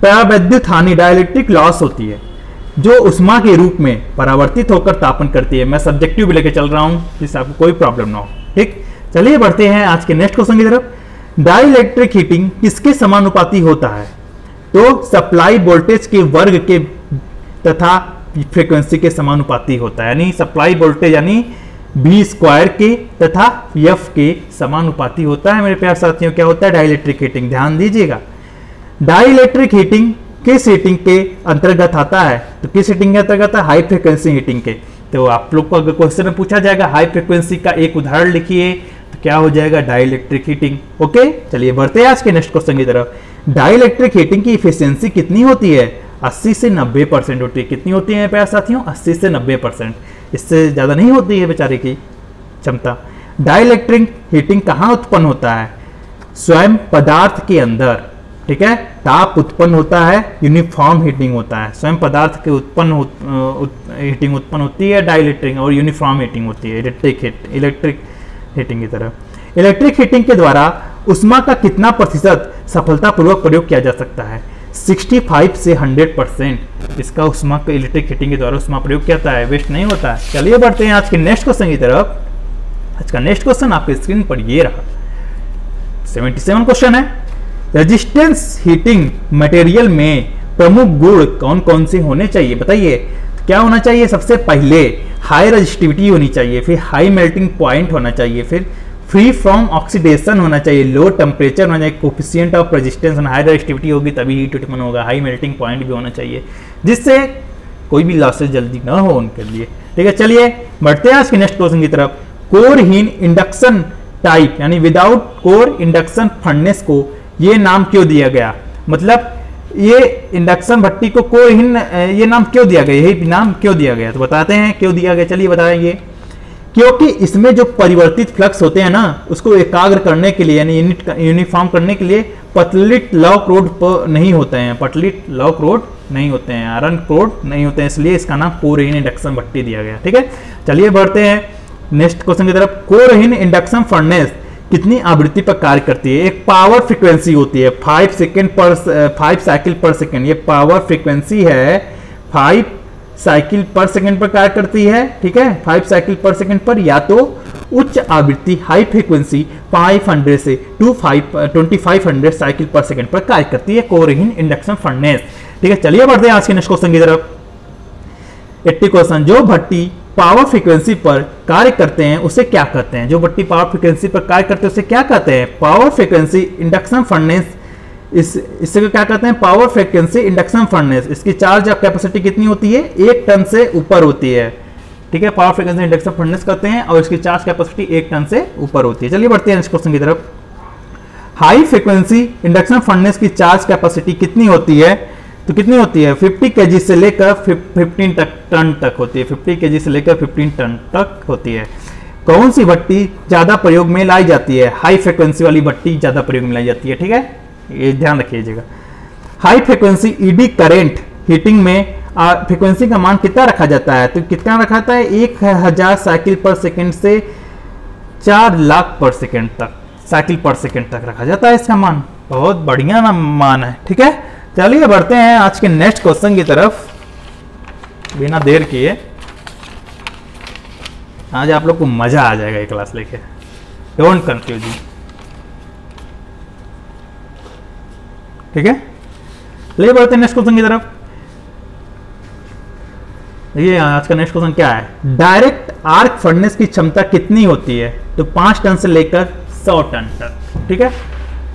परावैद्युत हानि, डाइलेक्ट्रिक लॉस होती है। जो उष्मा के रूप में परावर्तित होकर तापन करती है। मैं सब्जेक्टिव भी लेके चल रहा हूं जिससे आपको कोई प्रॉब्लम ना हो। ठीक, चलिए बढ़ते हैं आज के नेक्स्ट क्वेश्चन की तरफ। डाइलेक्ट्रिक हीटिंग किसके समानुपाती होता है? तो सप्लाई वोल्टेज के वर्ग के तथा फ्रीक्वेंसी के समानुपाती होता है, यानी सप्लाई वोल्टेज यानी बी स्क्वायर के तथा एफ के समानुपाती होता है। मेरे प्यार साथियों, क्या होता है डाइलेक्ट्रिक हीटिंग? ध्यान दीजिएगा, डाइलेक्ट्रिक हीटिंग किस हीटिंग के अंतर्गत आता है? तो किस हीटिंग के अंतर्गत है? हाई फ्रिक्वेंसी हीटिंग के। तो आप लोग को अगर क्वेश्चन में पूछा जाएगा हाई फ्रिक्वेंसी का एक उदाहरण लिखिए, तो क्या हो जाएगा? Dielectric heating. ओके, चलिए बढ़ते हैं आज के नेक्स्ट क्वेश्चन की तरफ। डाइलेक्ट्रिक हीटिंग की इफिशियंसी कितनी होती है? 80 से 90% होती है। कितनी होती है प्यारे साथियों? 80 से 90%, इससे ज्यादा नहीं होती है बेचारे की क्षमता। डाइलेक्ट्रिक हीटिंग कहाँ उत्पन्न होता है? स्वयं पदार्थ के अंदर। ठीक है, ताप उत्पन्न होता है, यूनिफॉर्म हीटिंग होता है। स्वयं पदार्थ के हीटिंग उत्पन्न होती है डाइलेक्ट्रिक, और यूनिफॉर्म हीटिंग होती है इलेक्ट्रिक हीटिंग की तरह। इलेक्ट्रिक हीटिंग के द्वारा उष्मा का कितना प्रतिशत सफलतापूर्वक प्रयोग किया जा सकता है? 65 से 100% इसका उष्मा को इलेक्ट्रिक हीटिंग के द्वारा उष्मा प्रयोग किया जाता है, वेस्ट नहीं होता है। चलिए बढ़ते हैं आज के नेक्स्ट क्वेश्चन की तरफ। आज का नेक्स्ट क्वेश्चन आपके स्क्रीन पर ये रहा, 77 क्वेश्चन है। रेजिस्टेंस हीटिंग मटेरियल में प्रमुख गुण कौन कौन से होने चाहिए? बताइए क्या होना चाहिए? सबसे पहले हाई रेजिस्टिविटी होनी चाहिए, फिर हाई मेल्टिंग पॉइंट होना चाहिए, फिर फ्री फ्रॉम ऑक्सीडेशन होना चाहिए, लो टेम्परेचर होना चाहिए, coefficient of resistance. High resistivity होगी तभी हीट उत्पन्न होगा, हाई मेल्टिंग पॉइंट भी होना चाहिए, जिससे कोई भी लॉसेज जल्दी ना हो उनके लिए। ठीक है, चलिए बढ़ते हैं आज के नेक्स्ट क्वेश्चन की तरफ। कोरहीन इंडक्शन टाइप यानी विदाउट कोर इंडक्शन फर्नेस को ये नाम क्यों दिया गया? मतलब ये इंडक्शन भट्टी को कोरहीन ये नाम क्यों दिया गया? यही नाम क्यों दिया गया? तो बताते हैं क्यों दिया गया। चलिए बताएंगे। क्योंकि इसमें जो परिवर्तित फ्लक्स होते हैं ना, उसको एकाग्र करने के लिए यानी यूनिफॉर्म करने के लिए पतलिट लॉक रोड नहीं होते हैं, पतलिट लॉक रोड नहीं होते हैं, आयरन रोड नहीं होते हैं, इसलिए इसका नाम कोरहीन इंडक्शन भट्टी दिया गया। ठीक है, चलिए बढ़ते हैं नेक्स्ट क्वेश्चन की तरफ। कोरहीन इंडक्शन फर्नेस कितनी आवृत्ति पर कार्य करती है? एक पावर फ्रीक्वेंसी होती है 5 साइकिल पर सेकेंड। ये पावर फ्रीक्वेंसी है 5 साइकिल पर सेकेंड पर कार्य करती है। ठीक है, 5 साइकिल पर सेकेंड पर, या तो उच्च आवृत्ति हाई फ्रीक्वेंसी 500 से 2500 साइकिल पर सेकेंड पर कार्य करती है कोरहीन इंडक्शन फर्नेस। ठीक है, चलिए बढ़ते हैं आज के नेक्स्ट क्वेश्चन की तरफ। 80 क्वेश्चन। जो भट्टी पावर फ्रीक्वेंसी पर कार्य करते हैं उसे क्या कहते हैं? जो भट्टी पावर फ्रीक्वेंसी पर कार्य करते हैं उसे क्या कहते हैं? Power frequency induction furnace. इससे क्या कहते हैं? Power frequency induction furnace. इसकी चार्ज कैपेसिटी कितनी होती है? 1 टन से ऊपर होती है। ठीक है, पावर फ्रीक्वेंसी इंडक्शन फर्नेस कहते हैं, और इसकी चार्ज कैपेसिटी 1 टन से ऊपर होती है। चलिए बढ़ते हैं नेक्स्ट क्वेश्चन की तरफ। हाई फ्रीक्वेंसी इंडक्शन फर्नेस की चार्ज कैपेसिटी कितनी होती है? तो कितनी होती है? 50 केजी से लेकर 15 टन तक होती है। 50 केजी से लेकर 15 टन तक होती है। कौन सी भट्टी ज्यादा प्रयोग में लाई जाती है? हाई फ्रीक्वेंसी वाली भट्टी ज्यादा प्रयोग में लाई जाती है। ठीक है, ये ध्यान रखिएगा। High frequency eddy current heating में फ्रीक्वेंसी का मान कितना रखा जाता है? तो कितना रखा जाता है? 1000 साइकिल पर सेकेंड से 4 लाख पर सेकेंड तक, साइकिल पर सेकेंड तक रखा जाता है इसका मान। बहुत बढ़िया ना मान है। ठीक है, चलिए बढ़ते हैं आज के नेक्स्ट क्वेश्चन की तरफ बिना देर किए। आज आप लोग को मजा आ जाएगा ये क्लास लेके, डोंट कंफ्यूज। ठीक है, चलिए बढ़ते हैं नेक्स्ट क्वेश्चन की तरफ। देखिए आज का नेक्स्ट क्वेश्चन क्या है? डायरेक्ट आर्क फर्नेस की क्षमता कितनी होती है? तो 5 टन से लेकर 100 टन तक। ठीक है,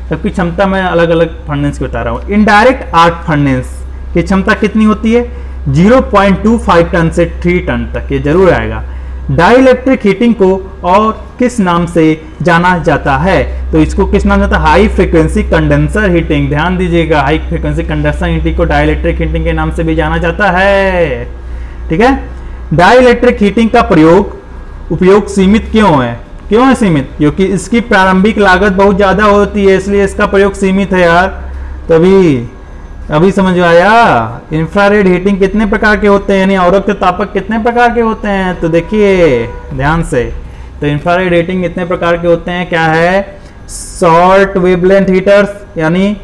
सबकी क्षमता मैं अलग अलग फर्नेस की बता रहा हूं। इनडायरेक्ट आर्क फर्नेस की क्षमता कितनी होती है? 0.25 टन से 3 टन तक, ये जरूर आएगा। डाइलेक्ट्रिक हीटिंग को और किस नाम से जाना जाता है? तो इसको किस नाम जाता है? High frequency condenser heating. ध्यान दीजिएगा, हाई फ्रीक्वेंसी कंडेंसर हीटिंग को डाइलेक्ट्रिक हीटिंग के नाम से भी जाना जाता है। ठीक है, डाइलेक्ट्रिक हीटिंग का उपयोग सीमित क्यों है? क्यों है सीमित? क्योंकि इसकी प्रारंभिक लागत बहुत ज्यादा होती है, इसलिए इसका प्रयोग सीमित है यार। तभी अभी समझ आया। इंफ्रारेड हीटिंग कितने प्रकार के होते हैं, यानी अवरोध तापक कितने प्रकार के होते हैं? तो देखिए ध्यान से, तो इंफ्रारेड हीटिंग कितने प्रकार के होते हैं? क्या है? शॉर्ट वेवलेंथ हीटर्स यानी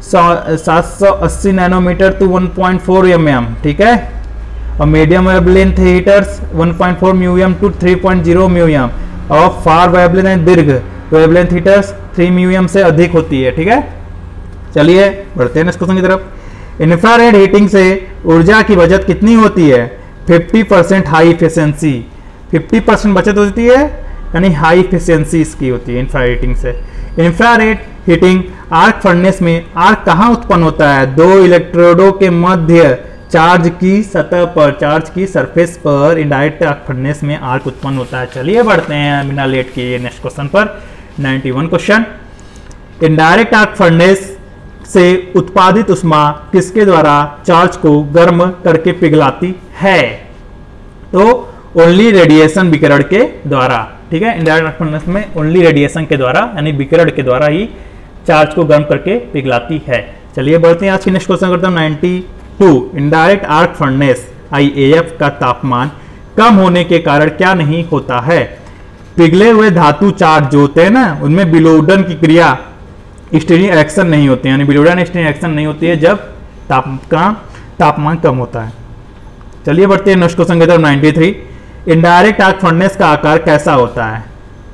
780 नैनोमीटर टू 1.4 mm। ठीक है, और मीडियम वेवलेंथ हीटर्स 1.4 म्यूएम टू 3.0 म्यूएम, और फार वेवलेंथ एंड दीर्घ वेवलेंथ हीटर्स 3 म्यूएम से अधिक होती है। ठीक है, चलिए बढ़ते हैं नेक्स्ट क्वेश्चन की तरफ। इंफ्रारेड हीटिंग से ऊर्जा की बचत कितनी होती है? 50% हाई इफिशियंसी, 50% बचत होती है, यानी हाई इफिशियंसी इसकी होती है इंफ्रारेड हीटिंग से। इंफ्रारेड हीटिंग आर्क फर्नेस में आर्क कहाँ उत्पन्न होता है? दो इलेक्ट्रोडों के मध्य चार्ज की सतह पर, चार्ज की सरफेस पर इनडायरेक्ट आर्क फर्नेस में आर्क उत्पन्न होता है। चलिए बढ़ते हैं बिना लेट किए नेक्स्ट क्वेश्चन पर। 91 क्वेश्चन, इनडायरेक्ट आर्क फर्नेस से उत्पादित ऊष्मा किसके द्वारा चार्ज को गर्म करके पिघलाती है? तो ओनली रेडिएशन, विकिरण के द्वारा। ठीक है, इनडायरेक्ट आर्क फर्नेस में ओनली रेडिएशन के द्वारा यानी विकिरण के द्वारा ही चार्ज को गर्म करके पिघलाती है। चलिए बढ़ते हैं आज की नेक्स्ट क्वेश्चन करते हैं 92। इनडायरेक्ट आर्क फर्नेस IAF का तापमान कम होने के कारण क्या नहीं होता है? पिघले हुए धातु चार्ज जो होते हैं ना, उनमें बिलोडन की क्रिया, स्टीयरिंग एक्शन नहीं होती है, यानी बिलोडन स्टीयरिंग एक्शन नहीं होती है जब तापमान कम होता है। चलिए बढ़ते हैं नेक्स्ट क्वेश्चन की तरफ 93। इनडायरेक्ट आर्क फर्नेस का आकार कैसा होता है?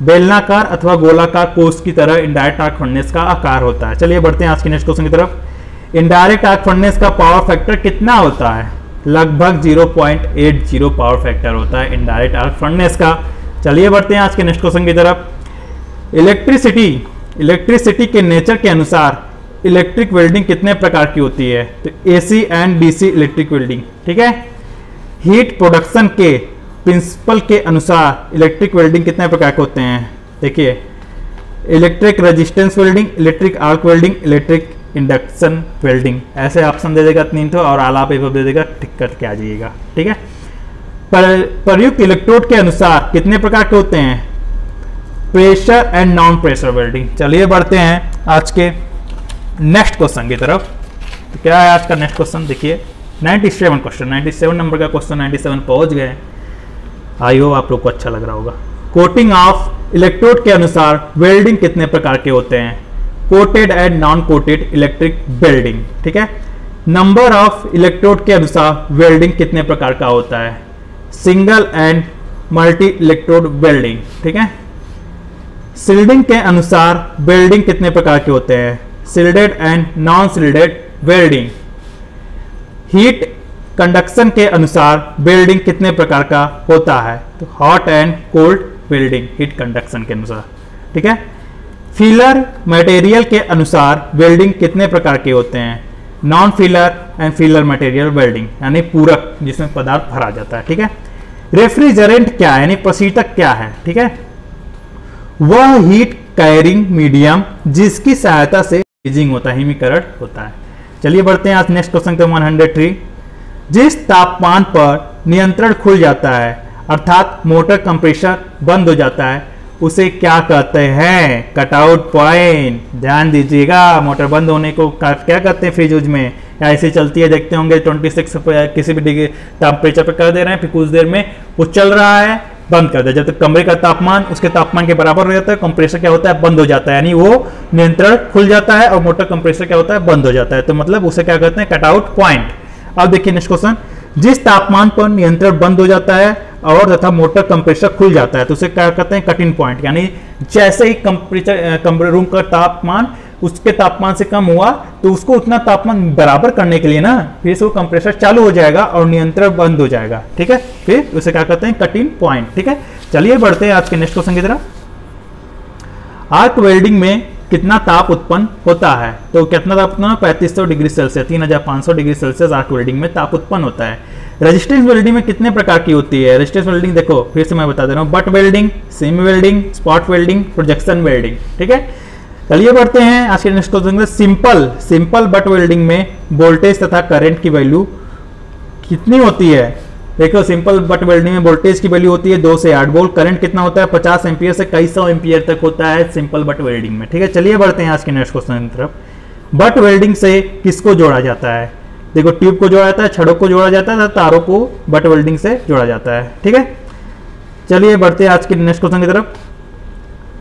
बेलनाकार अथवा गोलाकार कोष की तरह इनडायरेक्ट आर्क फर्नेस का आकार होता है। चलिए बढ़ते हैं आज की नेक्स्ट क्वेश्चन की तरफ। इनडायरेक्ट आर्क फर्नेस का पावर फैक्टर कितना होता है? लगभग 0.80 पावर फैक्टर होता है इनडायरेक्ट आर्क फर्नेस का। चलिए बढ़ते हैं आज के नेक्स्ट क्वेश्चन की तरफ। इलेक्ट्रिसिटी के नेचर के अनुसार इलेक्ट्रिक वेल्डिंग कितने प्रकार की होती है? तो AC and DC electric welding. ठीक है, हीट प्रोडक्शन के प्रिंसिपल के अनुसार इलेक्ट्रिक वेल्डिंग कितने प्रकार के होते हैं? देखिए, electric resistance welding, electric arc welding, electric induction welding. ऐसे ऑप्शन दे देगा 3 तो, और आला पेपर दे देगा, टिक करके आ जाइएगा। ठीक है, प्रयुक्त इलेक्ट्रोड के अनुसार कितने प्रकार के होते हैं? Pressure and non pressure welding. चलिए बढ़ते हैं आज के नेक्स्ट क्वेश्चन की तरफ। तो क्या है आज का नेक्स्ट क्वेश्चन? देखिए 97 क्वेश्चन, 97 नंबर का क्वेश्चन 97 पहुंच गए। आई होप आप लोग को अच्छा लग रहा होगा। कोटिंग ऑफ इलेक्ट्रोड के अनुसार वेल्डिंग कितने प्रकार के होते हैं? Coated and non coated electric welding. ठीक है, नंबर ऑफ इलेक्ट्रोड के अनुसार वेल्डिंग कितने प्रकार का होता है? Single and multi electrode welding. ठीक है, शिल्डिंग के अनुसार वेल्डिंग कितने प्रकार के होते हैं? Shielded and non shielded welding. Heat conduction के अनुसार वेल्डिंग कितने प्रकार का होता है? तो hot and cold welding, heat conduction के अनुसार। ठीक है, फीलर मटेरियल के अनुसार वेल्डिंग कितने प्रकार के होते हैं? Non feeler and feeler material welding, यानी पूरक जिसमें पदार्थ भरा जाता है। ठीक है, रेफ्रिजरेंट क्या है, यानी प्रशीतक क्या है? ठीक है, वह हीट कैरिंग मीडियम जिसकी सहायता से हीजिंग होता है, हिमीकरण होता है। चलिए बढ़ते हैं आज नेक्स्ट क्वेश्चन के 103। जिस तापमान पर नियंत्रण खुल जाता है अर्थात मोटर कंप्रेसर बंद हो जाता है, उसे क्या कहते हैं? Cutout point. ध्यान दीजिएगा, मोटर बंद होने को क्या कहते हैं फ्रिज में, या ऐसे चलती है, देखते होंगे 26 किसी भी डिग्री टेम्परेचर पर कर दे रहे हैं, फिर कुछ देर में वो चल रहा है, बंद कर दे। जब तक कमरे का तापमान उसके तापमान के बराबर हो जाता है, कंप्रेसर क्या होता है? बंद हो जाता है, यानी वो नियंत्रण खुल जाता है और मोटर कंप्रेसर क्या होता है? बंद हो जाता है। तो मतलब उसे क्या कहते हैं? Cutout point. अब देखिए नेक्स्ट क्वेश्चन। जिस तापमान पर नियंत्रण बंद हो जाता है और तथा मोटर कंप्रेसर खुल जाता है, तो उसे क्या कहते हैं? Cut in point. यानी जैसे ही रूम का तापमान उसके तापमान से कम हुआ, तो उसको उतना तापमान बराबर करने के लिए ना फिर से वो कंप्रेसर चालू हो जाएगा और नियंत्रण बंद हो जाएगा। ठीक है, फिर उसे क्या कहते हैं? Cut in point. ठीक है, चलिए बढ़ते हैं आज के नेक्स्ट क्वेश्चन की तरफ। आर्क वेल्डिंग में कितना ताप उत्पन्न होता है? तो कितना ताप उत्पन्न? 3500 degree Celsius, 3500 degree Celsius arc welding में ताप उत्पन्न होता है। रेजिस्टेंस वेल्डिंग में कितने प्रकार की होती है? रेजिस्टेंस वेल्डिंग देखो फिर से मैं बता दे रहा हूँ, butt welding, semi welding, spot welding, projection welding. ठीक है, चलिए बढ़ते हैं आज के next question. Simple butt welding में वोल्टेज तथा करंट की वैल्यू कितनी होती है? देखो सिंपल बट वेल्डिंग में वोल्टेज की वैल्यू होती है 2 से 8 वोल्ट, करंट कितना होता है? 50 एम्पियर से कई सौ एम्पियर तक होता है सिंपल बट वेल्डिंग में। ठीक है, चलिए बढ़ते हैं आज के नेक्स्ट क्वेश्चन की तरफ। बट वेल्डिंग से किसको जोड़ा जाता है? देखो ट्यूब को जोड़ा जाता है, छड़ों को जोड़ा जाता है, तारों को बट वेल्डिंग से जोड़ा जाता है। ठीक है, चलिए बढ़ते हैं आज के नेक्स्ट क्वेश्चन की तरफ।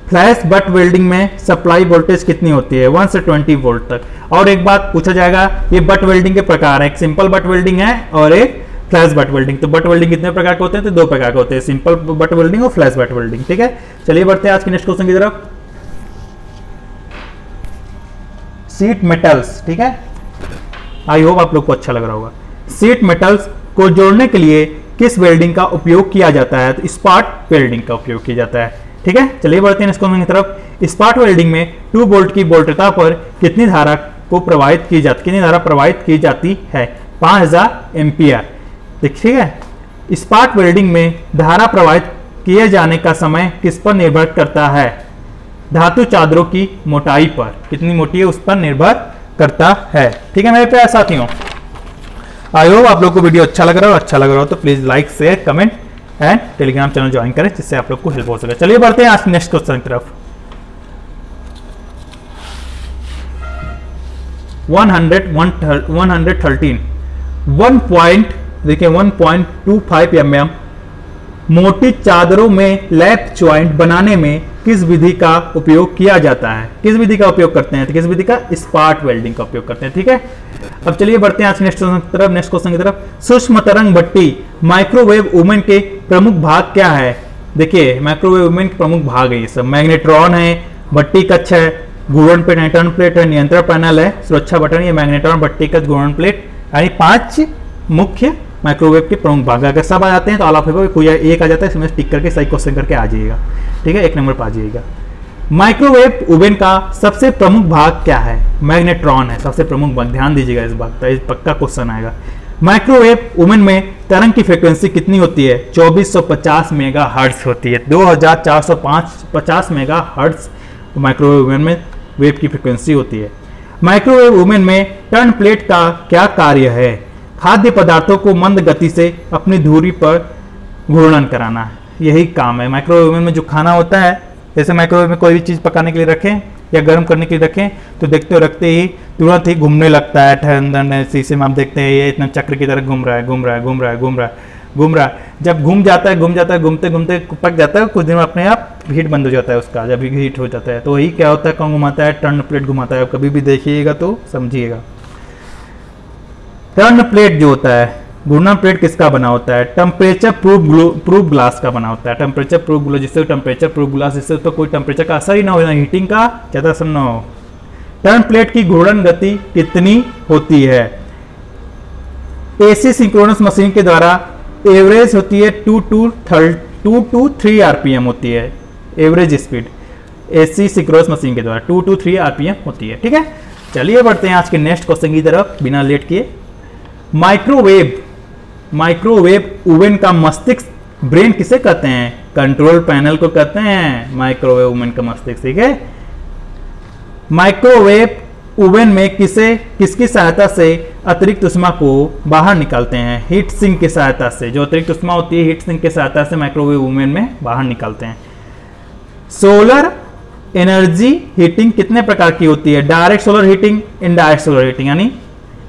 फ्लैश बट वेल्डिंग में सप्लाई वोल्टेज कितनी होती है? 1 से 20 वोल्ट तक। और एक बात पूछा जाएगा, ये बट वेल्डिंग के प्रकार है, एक सिंपल बट वेल्डिंग है और एक फ्लैश बट वेल्डिंग। तो बट वेल्डिंग कितने प्रकार के होते हैं? तो दो प्रकार के होते हैं, सिंपल बट वेल्डिंग और फ्लैश बट वेल्डिंग। ठीक है, चलिए बढ़ते हैं आज के नेक्स्ट क्वेश्चन की तरफ। शीट मेटल्स, ठीक है, आई होप आप लोग को अच्छा लग रहा होगा। शीट मेटल्स को जोड़ने के लिए किस वेल्डिंग का उपयोग किया जाता है? तो स्पॉट वेल्डिंग का उपयोग किया जाता है। ठीक है, चलिए बढ़ते हैं इसको की तरफ। स्पॉट वेल्डिंग में 2 वोल्ट की वोल्टता पर कितनी धारा प्रवाहित की जाती है? 5000 एम्पियर। ठीक है, स्पॉट वेल्डिंग में धारा प्रवाहित किए जाने का समय किस पर निर्भर करता है? धातु चादरों की मोटाई पर, कितनी मोटी है उस पर निर्भर करता है। ठीक है मेरे प्यारे साथियों, आई होप आप लोग को वीडियो अच्छा लग रहा हो तो please like share comment and Telegram channel join करें जिससे आप लोग को हेल्प हो सके। चलिए बढ़ते हैं आज नेक्स्ट क्वेश्चन की तरफ। 113 1.25 mm मोटी चादरों में लैप जॉइंट बनाने में किस विधि का उपयोग किया जाता है? किस विधि का उपयोग करते हैं? तो किस विधि का? स्पॉट वेल्डिंग का उपयोग करते हैं। ठीक है, अब चलिए बढ़ते हैं आज नेक्स्ट क्वेश्चन की तरफ। सूक्ष्म तरंग भट्टी माइक्रोवेव ओवन के प्रमुख भाग क्या है? देखिए माइक्रोवेव ओवन के प्रमुख भाग है ये सब। मैग्नेट्रॉन है, भट्टी कक्ष है, घूर्णन प्लेट, नियंत्रण प्लेट है, नियंत्रण पैनल है, सुरक्षा बटन, ये मैग्नेट्रॉन, भट्टी कक्ष, घूर्णन प्लेट, यानी 5 मुख्य माइक्रोवेव के प्रमुख भाग। अगर सब आ जाते हैं तो ऑल ऑफ कोई एक आ जाता है, इसमें टिक करके सही क्वेश्चन करके आ जाइएगा। ठीक है, 1 नंबर पर आ जाइएगा। माइक्रोवेव ओवन का सबसे प्रमुख भाग क्या है? मैग्नेट्रॉन है सबसे प्रमुख भाग, ध्यान दीजिएगा इस बात का, पक्का क्वेश्चन आएगा। माइक्रोवेव ओवन में तरंग की फ्रीक्वेंसी कितनी होती है? 2450 मेगाहर्ट्ज होती है। 2450 मेगाहर्ट्ज माइक्रोवेव ओवन में वेव की फ्रीक्वेंसी होती है। माइक्रोवेव ओवन में टर्न प्लेट का क्या कार्य है? खाद्य पदार्थों को मंद गति से अपनी धुरी पर घूर्णन कराना है, यही काम है। माइक्रोवेव ओवन में जो खाना होता है, जैसे माइक्रोवेव में कोई भी चीज़ पकाने के लिए रखें या गर्म करने के लिए रखें तो देखते हो रखते ही तुरंत ही घूमने लगता है। ठंडा शीशे में आप देखते हैं ये इतना चक्र की तरह घूम रहा है। जब घूम जाता है घूमते घूमते पक जाता है, कुछ दिन में अपने आप हीट बंद हो जाता है उसका। जब हीट हो जाता है तो वही क्या होता है, कौन घुमाता है? टर्न प्लेट घुमाता है। कभी भी देखिएगा तो समझिएगा। टर्न प्लेट जो होता है, घूर्णन प्लेट किसका बना होता है? टेम्परेचर प्रूफ ग्लास का बना होता है। टेम्परेचर प्रूफ ग्लास, जिससे टेम्परेचर प्रूफ ग्लास, जिससे तो कोई टेम्परेचर का असर ही ना हो, ना हीटिंग का ज्यादा असर ना हो। टर्न प्लेट की घूर्णन गति कितनी होती है? एसी सिंक्रोनस मशीन के द्वारा एवरेज होती है 2 to 3 आरपीएम होती है average speed. AC synchronous machine के द्वारा 2 to 3 आरपीएम होती है। ठीक है, चलिए बढ़ते हैं आज के नेक्स्ट क्वेश्चन की तरफ बिना लेट किए। माइक्रोवेव ओवन का मस्तिष्क ब्रेन किसे कहते हैं? कंट्रोल पैनल को कहते हैं माइक्रोवेव ओवन का मस्तिष्क। ठीक है, माइक्रोवेव ओवन में किसकी सहायता से अतिरिक्त ऊष्मा को बाहर निकालते हैं? हीट सिंक की सहायता से। जो अतिरिक्त ऊष्मा होती है हीट सिंक की सहायता से माइक्रोवेव ओवन में बाहर निकालते हैं। सोलर एनर्जी हीटिंग कितने प्रकार की होती है? Direct solar heating, indirect solar heating. यानी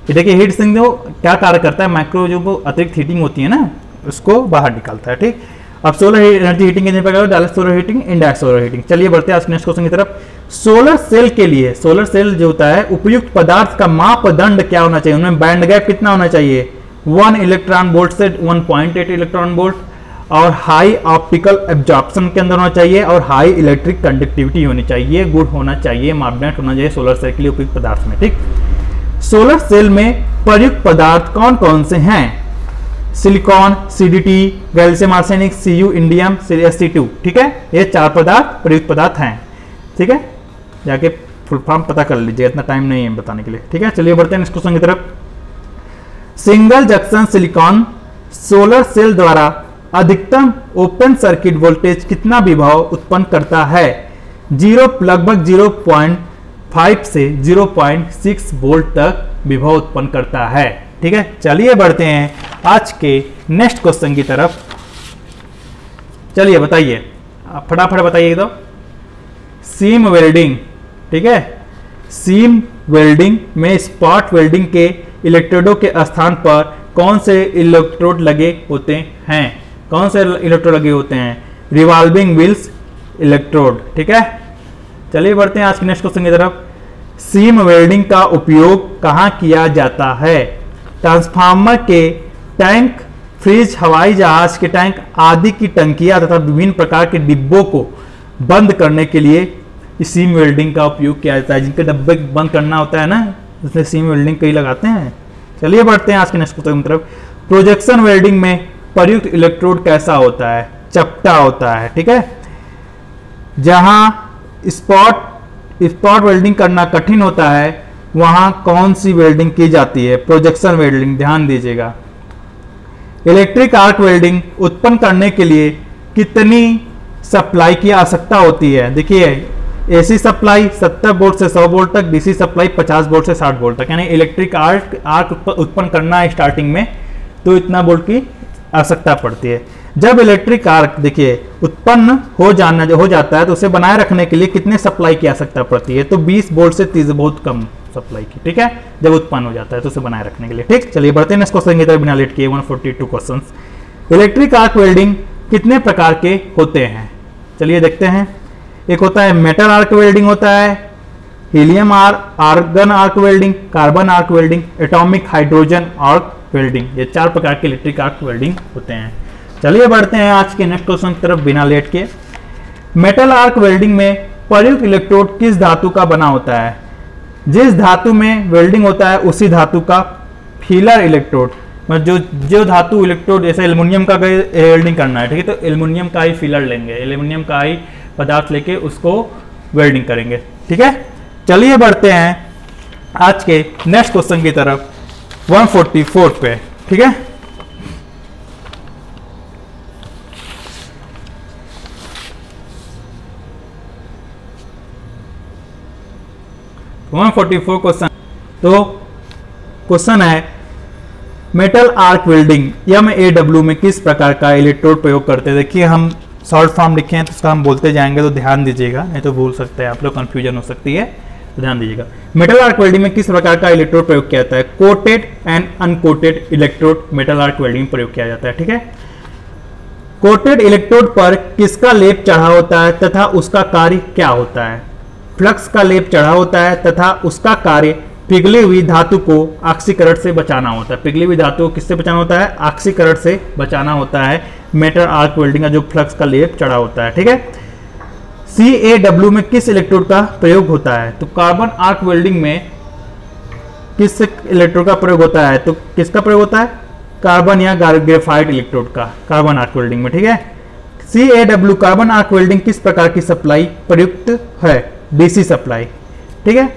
देखिए हीट सिंक जो क्या कार्य करता है, माइक्रो जो अतिरिक्त हीटिंग होती है ना उसको बाहर निकालता है। ठीक, अब सोलर एनर्जी हीटिंग कितने प्रकार? Direct solar heating, indirect solar heating. चलिए बढ़ते हैं आज नेक्स्ट क्वेश्चन की तरफ। सोलर सेल के लिए, सोलर सेल जो होता है, उपयुक्त पदार्थ का मापदंड क्या होना चाहिए? उनमें बैंड गैप कितना होना चाहिए? 1 इलेक्ट्रॉन वोल्ट से 1.8 इलेक्ट्रॉन वोल्ट, और हाई ऑप्टिकल एब्जॉर्प्शन के अंदर होना चाहिए, और हाई इलेक्ट्रिक कंडक्टिविटी होनी चाहिए। गुड होना चाहिए, मापदंड होना चाहिए सोलर सेल के लिए उपयुक्त पदार्थ में। ठीक, सोलर सेल में प्रयुक्त पदार्थ कौन कौन से हैं? Silicon, CDT, gallium arsenic, Cu indium, SC2। ठीक है, ये 4 पदार्थ प्रयुक्त पदार्थ हैं। ठीक है, जाके फुल फॉर्म पता कर लीजिए, इतना टाइम नहीं है बताने के लिए। ठीक है, चलिए बढ़ते हैं नेक्स्ट क्वेश्चन की तरफ। Single junction silicon solar cell द्वारा अधिकतम ओपन सर्किट वोल्टेज कितना विभव उत्पन्न करता है? लगभग 0.5 से 0.6 वोल्ट तक विभव उत्पन्न करता है। ठीक है, चलिए बढ़ते हैं आज के नेक्स्ट क्वेश्चन की तरफ। चलिए बताइए, फटाफट बताइए तो। सीम वेल्डिंग, ठीक है, सीम वेल्डिंग में स्पॉट वेल्डिंग के इलेक्ट्रोडों के स्थान पर कौन से इलेक्ट्रोड लगे होते हैं? कौन से इलेक्ट्रोड लगे होते हैं? Revolving wheels electrode. ठीक है, चलिए बढ़ते हैं आज के नेक्स्ट क्वेश्चन की तरफ। सीम वेल्डिंग का उपयोग कहां किया जाता है? ट्रांसफार्मर के टैंक फ्रिज, हवाई जहाज के टैंक आदि की टंकियां तथा विभिन्न प्रकार के डिब्बों को बंद करने के लिए सीम वेल्डिंग का उपयोग किया जाता है। जिनके डब्बे बंद करना होता है ना, इसलिए सीम वेल्डिंग कई लगाते हैं। चलिए बढ़ते हैं आज के नेक्स्ट क्वेश्चन की तरफ। प्रोजेक्शन वेल्डिंग में प्रयुक्त इलेक्ट्रोड कैसा होता है? चपटा होता है, ठीक है। जहां स्पॉट वेल्डिंग करना कठिन होता है वहां कौन सी वेल्डिंग की जाती है? Projection welding. ध्यान दीजिएगा। इलेक्ट्रिक आर्क वेल्डिंग उत्पन्न करने के लिए कितनी सप्लाई की आवश्यकता होती है? देखिए, एसी सप्लाई 70 वोल्ट से 100 वोल्ट तक, डीसी सप्लाई 50 वोल्ट से 60 वोल्ट तक। यानी इलेक्ट्रिक आर्क उत्पन्न करना है स्टार्टिंग में तो इतना वोल्ट की आवश्यकता पड़ती है। जब इलेक्ट्रिक आर्क देखिए उत्पन्न हो जाता है तो उसे बनाए रखने के लिए कितने सप्लाई की आवश्यकता पड़ती है? तो 20 वोल्ट से 30, बहुत कम सप्लाई की, ठीक है, जब उत्पन्न हो जाता है तो उसे बनाए रखने के लिए। ठीक, चलिए बढ़ते हैं नेक्स्ट क्वेश्चन की तरफ बिना लेट किए। 142 क्वेश्चंस। इलेक्ट्रिक आर्क वेल्डिंग कितने प्रकार के होते हैं? चलिए देखते हैं। एक होता है मेटल आर्क वेल्डिंग, होता है helium argon arc welding, carbon arc welding, atomic hydrogen arc welding. ये 4 प्रकार के इलेक्ट्रिक आर्क वेल्डिंग होते हैं। चलिए बढ़ते हैं आज के नेक्स्ट क्वेश्चन की तरफ बिना लेट के। मेटल आर्क वेल्डिंग में प्रयुक्त इलेक्ट्रोड किस धातु का बना होता है? जिस धातु में वेल्डिंग होता है उसी धातु का फीलर इलेक्ट्रोड, मतलब जो धातु इलेक्ट्रोड, जैसे एल्युमिनियम का वेल्डिंग करना है, ठीक है, तो एल्युमिनियम का ही फीलर लेंगे, एल्युमिनियम का ही पदार्थ लेके उसको वेल्डिंग करेंगे, ठीक है। चलिए बढ़ते हैं आज के नेक्स्ट क्वेश्चन की तरफ 144 पे, ठीक है। तो 144 क्वेश्चन, तो क्वेश्चन है मेटल आर्क वेल्डिंग MAW में किस प्रकार का इलेक्ट्रोड प्रयोग करते हैं? देखिए हम शॉर्ट फॉर्म लिखे हैं तो उसका हम बोलते जाएंगे तो ध्यान दीजिएगा, नहीं तो भूल सकते हैं आप लोग, कंफ्यूजन हो सकती है, तो ध्यान दीजिएगा। मेटल आर्क वेल्डिंग में किस प्रकार का इलेक्ट्रोड प्रयोग किया जाता है? Coated and uncoated electrode metal arc welding में प्रयोग किया जाता है, ठीक है। कोटेड इलेक्ट्रोड पर किसका लेप चढ़ा होता है तथा उसका कार्य क्या होता है? फ्लक्स का लेप चढ़ा होता है तथा उसका कार्य पिघली हुई धातु को ऑक्सीकरण से बचाना होता है। पिघली हुई धातु को किससे बचाना होता है? ऑक्सीकरण से बचाना होता है मेटल आर्क वेल्डिंग का जो फ्लक्स का लेप चढ़ा होता है, ठीक है। CAW में किस इलेक्ट्रोड का प्रयोग होता है? तो कार्बन आर्क वेल्डिंग में किस इलेक्ट्रोड का प्रयोग होता है? तो किसका प्रयोग होता है? कार्बन या ग्रेफाइट इलेक्ट्रोड का, कार्बन आर्क वेल्डिंग में, ठीक है। CAW कार्बन आर्क वेल्डिंग किस प्रकार की सप्लाई प्रयुक्त है? DC सप्लाई, ठीक है।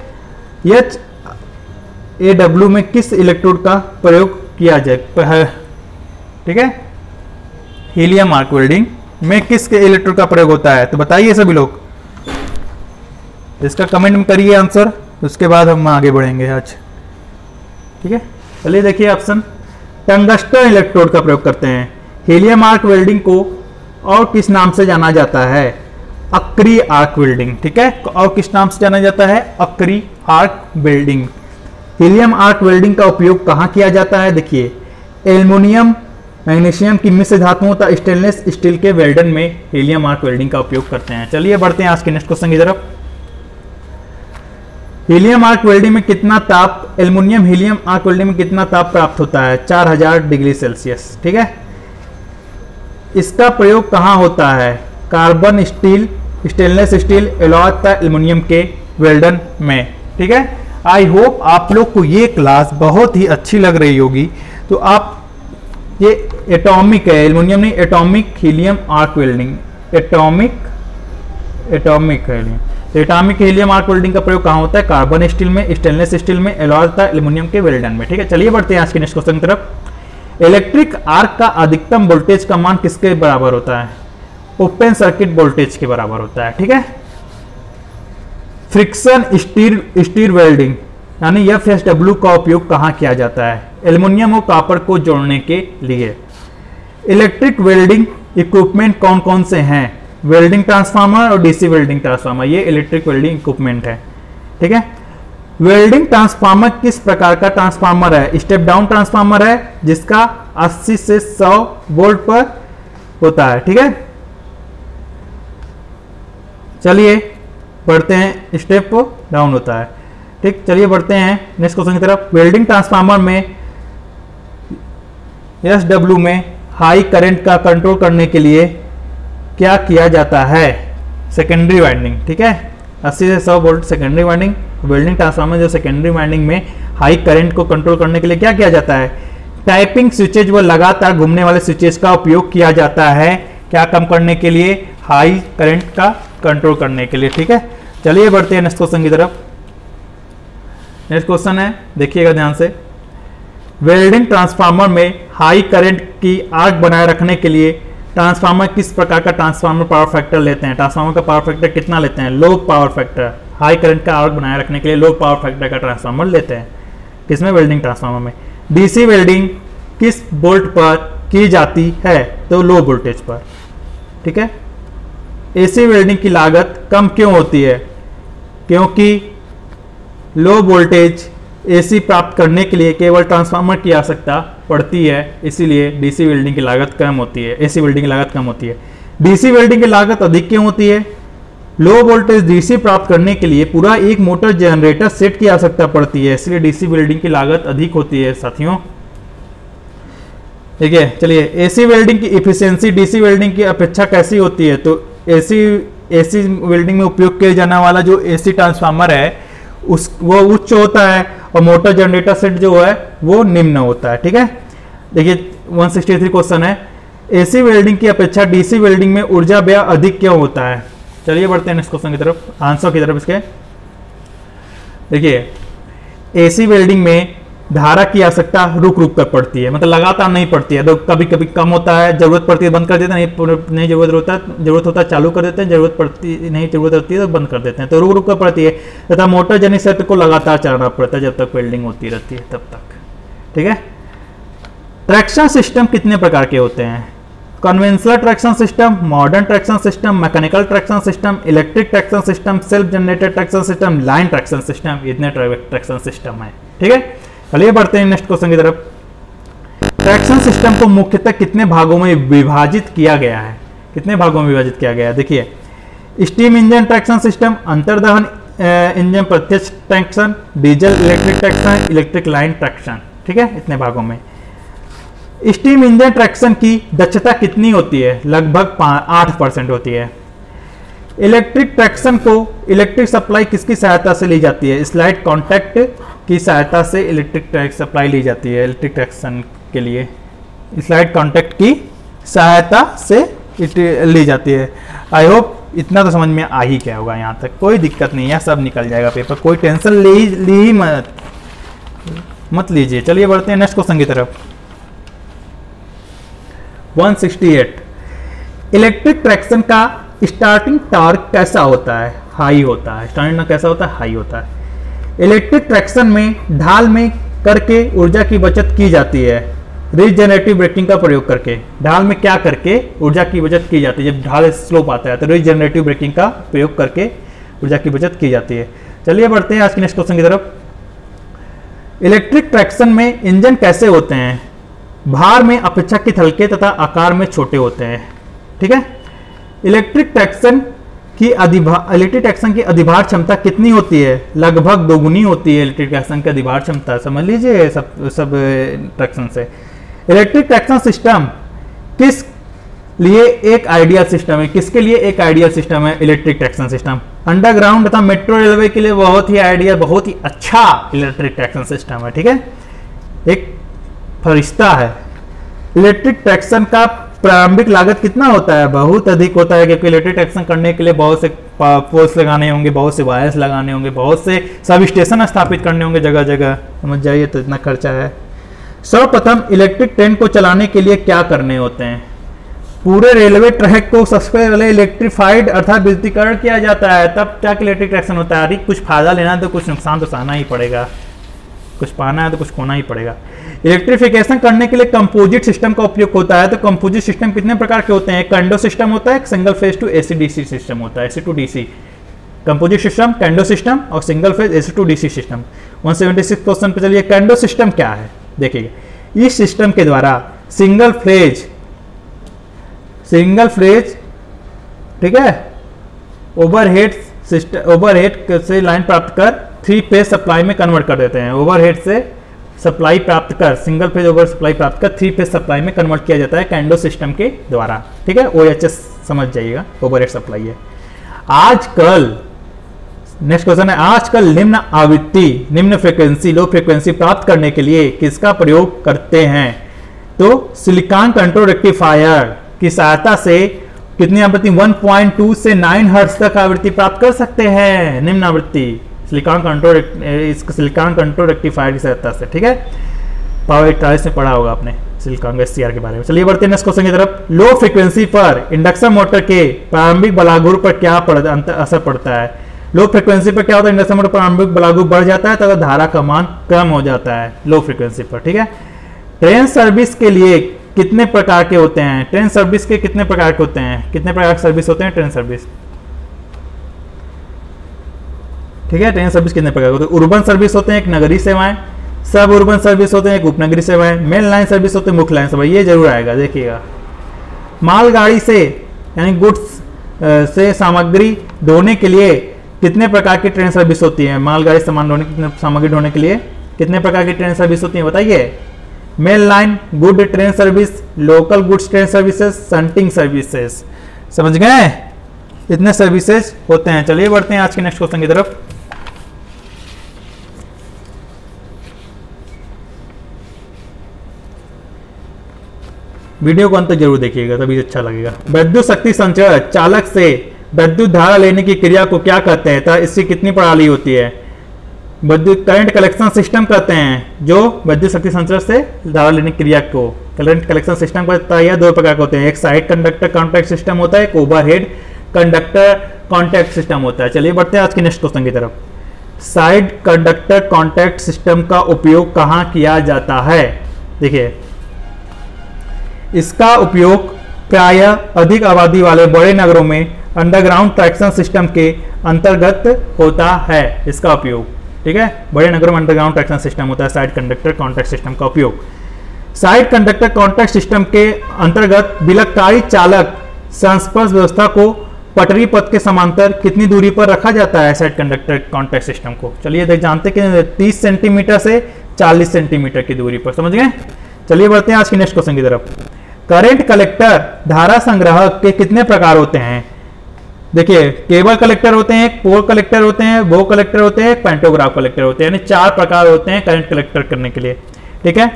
HAW में किस इलेक्ट्रोड का प्रयोग किया जाए? ठीक है, हीलियम आर्क वेल्डिंग में किस इलेक्ट्रोड का प्रयोग होता है? तो बताइए सभी लोग, इसका कमेंट में करिए आंसर, उसके बाद हम आगे बढ़ेंगे आज, ठीक है। चलिए देखिए ऑप्शन, टंगस्टन इलेक्ट्रोड का प्रयोग करते हैं। हीलियम आर्क वेल्डिंग को और किस नाम से जाना जाता है? अक्री आर्क वेल्डिंग, ठीक है। और किस नाम से जाना जाता है? अक्री arc welding. Helium arc welding का उपयोग कहाँ किया जाता है? देखिए, एल्युमिनियम मैग्नीशियम की मिश्र धातुओं तथा स्टेनलेस स्टील के वेल्डन में हीलियम आर्क वेल्डिंग का उपयोग करते हैं। चलिए बढ़ते हैं आज के नेक्स्ट क्वेश्चन की तरफ। हीलियम आर्क वेल्डिंग में कितना ताप, एल्युमिनियम हीलियम आर्क वेल्डिंग में कितना ताप प्राप्त होता है? 4000 डिग्री सेल्सियस, ठीक है। इसका प्रयोग कहाँ होता है? Carbon steel, stainless steel, alloy तथा एल्युमिनियम के वेल्डन में, ठीक है। आई होप आप लोग को ये क्लास बहुत ही अच्छी लग रही होगी। तो आप ये एटॉमिक है, एल्युमिनियम नहीं, atomic helium arc welding, atomic helium arc welding का प्रयोग कहाँ होता है? कार्बन स्टील में, स्टेनलेस स्टील में, एलॉय तथा एल्युमिनियम के वेल्डन में, ठीक है। चलिए बढ़ते हैं आज के नेक्स्ट क्वेश्चन की तरफ। इलेक्ट्रिक आर्क का अधिकतम वोल्टेज का मान किसके बराबर होता है? ओपन सर्किट वोल्टेज के बराबर होता है, ठीक है। फ्रिक्शन स्टीर वेल्डिंग यानी FSW का उपयोग कहाँ किया जाता है? एल्युमिनियम और कॉपर को जोड़ने के लिए। इलेक्ट्रिक वेल्डिंग इक्विपमेंट कौन कौन से हैं? वेल्डिंग ट्रांसफार्मर और DC वेल्डिंग ट्रांसफार्मर, ये इलेक्ट्रिक वेल्डिंग इक्विपमेंट है, ठीक है। वेल्डिंग ट्रांसफार्मर किस प्रकार का ट्रांसफार्मर है? स्टेप डाउन ट्रांसफार्मर है जिसका 80 से 100 वोल्ट पर होता है, ठीक है। चलिए बढ़ते हैं, स्टेप डाउन होता है, ठीक। चलिए बढ़ते हैं नेक्स्ट क्वेश्चन की तरफ। वेल्डिंग ट्रांसफार्मर में SW में हाई करंट का कंट्रोल करने के लिए क्या किया जाता है? सेकेंडरी वाइंडिंग, ठीक है, 80 से 100 volt secondary winding. Welding transformer जो सेकेंडरी वाइंडिंग में हाई करंट को कंट्रोल करने के लिए क्या किया जाता है? टाइपिंग स्विचेज व लगातार घूमने वाले स्विचेज का उपयोग किया जाता है, क्या कम करने के लिए? हाई करंट का कंट्रोल करने के लिए, ठीक है। चलिए बढ़ते हैं नेक्स्ट क्वेश्चन की तरफ। नेक्स्ट क्वेश्चन है, देखिएगा ध्यान से। वेल्डिंग ट्रांसफार्मर में हाई करंट की आर्क बनाए रखने के लिए ट्रांसफार्मर किस प्रकार का ट्रांसफार्मर पावर फैक्टर लेते हैं? ट्रांसफार्मर का पावर फैक्टर कितना लेते हैं? Low power factor. High current का आर्क बनाए रखने के लिए लो पावर फैक्टर का ट्रांसफार्मर लेते हैं। किसमें? वेल्डिंग ट्रांसफार्मर में। डीसी वेल्डिंग किस वोल्ट पर की जाती है? तो लो वोल्टेज पर, ठीक है। एसी वेल्डिंग की लागत कम क्यों होती है? क्योंकि लो वोल्टेज एसी प्राप्त करने के लिए केवल ट्रांसफार्मर की आवश्यकता पड़ती है, इसीलिए डीसी वेल्डिंग की लागत कम होती है, एसी वेल्डिंग की लागत कम होती है। डीसी वेल्डिंग की लागत अधिक क्यों होती है? लो वोल्टेज डीसी प्राप्त करने के लिए पूरा एक मोटर जनरेटर सेट की आवश्यकता पड़ती है, इसलिए डीसी वेल्डिंग की लागत अधिक होती है साथियों। ठीक है, चलिए एसी वेल्डिंग की इफिशियंसी डीसी वेल्डिंग की अपेक्षा कैसी होती है? तो एसी वेल्डिंग में उपयोग किया जाने वाला जो एसी ट्रांसफार्मर है वो उच्च होता है और मोटर जनरेटर सेट जो है वो निम्न होता है, ठीक है। देखिए 163 क्वेश्चन है, एसी वेल्डिंग की अपेक्षा डीसी वेल्डिंग में ऊर्जा व्यय अधिक क्यों होता है? चलिए बढ़ते हैं नेक्स्ट क्वेश्चन की तरफ, आंसर की तरफ इसके। देखिए एसी वेल्डिंग में धारा की आवश्यकता रुक रुक कर पड़ती है, मतलब लगातार नहीं पड़ती है, तो कभी कभी कम होता है, जरूरत पड़ती है बंद कर देते हैं, नहीं जरूरत होता है चालू कर देते हैं, जरूरत होती है तो बंद कर देते हैं, तो रुक रुक कर पड़ती है। तथा मोटर जनित क्षेत्र को लगातार चलाना पड़ता है जब तक वेल्डिंग होती रहती है तब तक, ठीक है। ट्रैक्शन सिस्टम कितने प्रकार के होते हैं? Conventional traction system, modern traction system, mechanical traction system, electric traction system, self generated traction system, line traction system, इतने ट्रैक्शन सिस्टम है, ठीक है। चलिए बढ़ते हैं नेक्स्ट क्वेश्चन की तरफ। ट्रैक्शन सिस्टम को मुख्यतः कितने भागों में विभाजित किया गया है? कितने भागों में विभाजित किया गया है? देखिए स्टीम इंजन ट्रैक्शन सिस्टम, अंतर्दहन इंजन प्रत्यक्ष traction, diesel electric traction, electric line traction, ठीक है, इतने भागों में। स्टीम इंजन ट्रैक्शन की दक्षता कितनी होती है? लगभग 8% होती है। इलेक्ट्रिक ट्रैक्शन को इलेक्ट्रिक सप्लाई किसकी सहायता से ली जाती है? स्लाइड कॉन्टैक्ट की सहायता से इलेक्ट्रिक सप्लाई ली जाती है। इलेक्ट्रिक ट्रैक्शन के लिए स्लाइड कॉन्टैक्ट की सहायता से ली जाती है। आई होप इतना तो समझ में आ ही क्या होगा, यहाँ तक कोई दिक्कत नहीं है, सब निकल जाएगा पेपर, कोई टेंशन ली ही मत लीजिए। चलिए बढ़ते हैं नेक्स्ट क्वेश्चन की तरफ। 168 इलेक्ट्रिक ट्रैक्शन का स्टार्टिंग टॉर्क कैसा होता है? हाई होता है। स्टार्टिंग कैसा होता है? हाई होता है। इलेक्ट्रिक ट्रैक्शन में ढाल में करके ऊर्जा की बचत की जाती है, रीजनरेटिव ब्रेकिंग का प्रयोग करके। ढाल में क्या करके ऊर्जा की बचत की जाती है? जब ढाल स्लोप आता है तो रीजनरेटिव ब्रेकिंग का प्रयोग करके ऊर्जा की बचत की जाती है। चलिए बढ़ते हैं आज के नेक्स्ट क्वेश्चन की तरफ। इलेक्ट्रिक ट्रैक्शन में इंजन कैसे होते हैं? भार में अपेक्षाकृत हल्के तथा आकार में छोटे होते हैं, ठीक है। इलेक्ट्रिक ट्रैक्शन की अधिभार क्षमता कितनी होती है? लगभग दोगुनी होती है इलेक्ट्रिक ट्रैक्शन की अधिभार क्षमता, समझ लीजिए सब ट्रैक्शन से। इलेक्ट्रिक ट्रैक्शन सिस्टम किस लिए एक आइडियल सिस्टम है? किसके लिए एक आइडियल सिस्टम है इलेक्ट्रिक ट्रैक्शन सिस्टम? अंडरग्राउंड तथा मेट्रो रेलवे के लिए बहुत ही आइडियल, बहुत ही अच्छा इलेक्ट्रिक ट्रैक्शन सिस्टम है, ठीक है, एक फरिश्ता है। इलेक्ट्रिक ट्रैक्शन का प्रारंभिक लागत कितना होता है? बहुत अधिक होता है, क्योंकि इलेक्ट्रिक ट्रैक्शन करने के लिए बहुत से पोल्स लगाने होंगे, बहुत से वायर्स लगाने होंगे, बहुत से सब स्टेशन स्थापित करने होंगे जगह जगह, समझ जाइए, तो इतना खर्चा है। सर्वप्रथम इलेक्ट्रिक ट्रेन को चलाने के लिए क्या करने होते हैं? पूरे रेलवे ट्रैक को सबसे पहले इलेक्ट्रीफाइड अर्थात विद्युतीकरण किया जाता है, तब क्या इलेक्ट्रिक ट्रैक्शन होता है। अधिक कुछ फायदा लेना है तो कुछ नुकसान तो सहना ही पड़ेगा, कुछ पाना है तो कुछ खोना ही पड़ेगा। इलेक्ट्रिफिकेशन करने के लिए कंपोजिट सिस्टम का उपयोग होता है। तो कंपोजिट सिस्टम कितने प्रकार के होते हैं? कैंडो सिस्टम होता है, एक single phase to AC DC system होता है, AC to DC. Composite system, Kando system और single phase AC to DC system. 176 question पे चलिए, कैंडो सिस्टम क्या है? देखिए इस सिस्टम के द्वारा सिंगल फ्रेज, ठीक है, ओवरहेड से लाइन प्राप्त कर 3 फेज सप्लाई में कन्वर्ट कर देते हैं। ओवरहेड से सप्लाई प्राप्त कर, सिंगल फेज ओवर सप्लाई प्राप्त कर 3 फेज सप्लाई में कन्वर्ट किया जाता है कैंडो सिस्टम के द्वारा। ठीक है, OHS समझ जाइएगा, ओवरहेड सप्लाई है। आजकल नेक्स्ट क्वेश्चन है, आजकल निम्न आवृत्ति, निम्न फ्रीक्वेंसी, लो फ्रीक्वेंसी प्राप्त करने के लिए किसका प्रयोग करते हैं? तो सिलिकॉन कंट्रोल रेक्टिफायर की सहायता से कितनी आवृत्ति, 1.2 से 9 हर्ट्ज तक आवृत्ति प्राप्त कर सकते हैं, निम्न आवृत्ति सिलिकॉन कंट्रोल रेक्टिफायर की सहायता से। ठीक है, पावर इलेक्ट्रॉनिक्स में पढ़ा होगा आपने सिलिकॉन SCR के बारे में। चलिए बढ़ते हैं नेक्स्ट क्वेश्चन की तरफ। लो फ्रीक्वेंसी पर इंडक्शन मोटर के प्रारंभिक बलागुर पर क्या असर पड़ता है? लो फ्रीक्वेंसी पर क्या होता है, इंडक्शन मोटर प्रारंभिक बलागुर बढ़ जाता है तथा धारा का मान कम हो जाता है लो फ्रीक्वेंसी पर। ठीक है, ट्रेन सर्विस के लिए कितने प्रकार के होते हैं? ट्रेन सर्विस के कितने प्रकार के होते हैं? कितने प्रकार के सर्विस होते हैं ट्रेन सर्विस? ठीक है, ट्रेन सर्विस कितने प्रकार के होते हैं? urban सर्विस होते हैं, एक नगरीय सेवाएं, सब urban सर्विस होते हैं, एक उपनगरीय सेवाएं, मेन लाइन सर्विस होते हैं, मुख्य लाइन सेवाएं। ये जरूर आएगा, देखिएगा। मालगाड़ी से यानी गुड्स से सामग्री ढोने के लिए कितने प्रकार की ट्रेन सर्विस होती है? मालगाड़ी सामान ढोने, सामग्री ढोने के लिए कितने प्रकार की ट्रेन सर्विस होती है बताइए? Main line good train service, local goods train services, shunting services. समझ गए, इतने सर्विसेज होते हैं। चलिए बढ़ते हैं आज के नेक्स्ट क्वेश्चन की तरफ। वीडियो को अंत तक जरूर देखिएगा, तभी अच्छा लगेगा। विद्युत शक्ति संचरण चालक से विद्युत धारा लेने की क्रिया को क्या कहते हैं? तो इसकी कितनी प्रणाली होती है? विद्युत करंट कलेक्शन सिस्टम कहते हैं, जो विद्युत शक्ति संचरण से धारा लेने की क्रिया को करंट कलेक्शन सिस्टम कहता है। दो प्रकार के होते हैं, एक साइड कंडक्टर कॉन्टैक्ट सिस्टम होता है, एक ओवरहेड कंडक्टर कॉन्टैक्ट सिस्टम होता है। चलिए बढ़ते हैं आज के नेक्स्ट क्वेश्चन की तरफ। साइड कंडक्टर कॉन्टैक्ट सिस्टम का उपयोग कहाँ किया जाता है? देखिए, इसका उपयोग प्रायः अधिक आबादी वाले बड़े नगरों में अंडरग्राउंड ट्रैक्शन सिस्टम के अंतर्गत होता है इसका उपयोग। ठीक है, बड़े नगरों में अंडरग्राउंड ट्रैक्शन सिस्टम होता है साइड कंडक्टर कॉन्टैक्ट सिस्टम का उपयोग। साइड कंडक्टर कॉन्टैक्ट सिस्टम के अंतर्गत विलककारी चालक संस्पर्श व्यवस्था को पटरी पथ के समांतर कितनी दूरी पर रखा जाता है साइड कंडक्टर कॉन्टैक्ट सिस्टम को? चलिए देख जानते कि 30 सेंटीमीटर से 40 सेंटीमीटर की दूरी पर। समझ गए। चलिए बढ़ते हैं आज की नेक्स्ट क्वेश्चन की तरफ। करंट कलेक्टर धारा संग्राहक के कितने प्रकार होते हैं? देखिए, केबल कलेक्टर होते हैं, पोल कलेक्टर होते हैं, बो कलेक्टर होते हैं, पैंटोग्राफ कलेक्टर होते हैं, यानी 4 प्रकार होते हैं करंट कलेक्टर करने के लिए। ठीक है,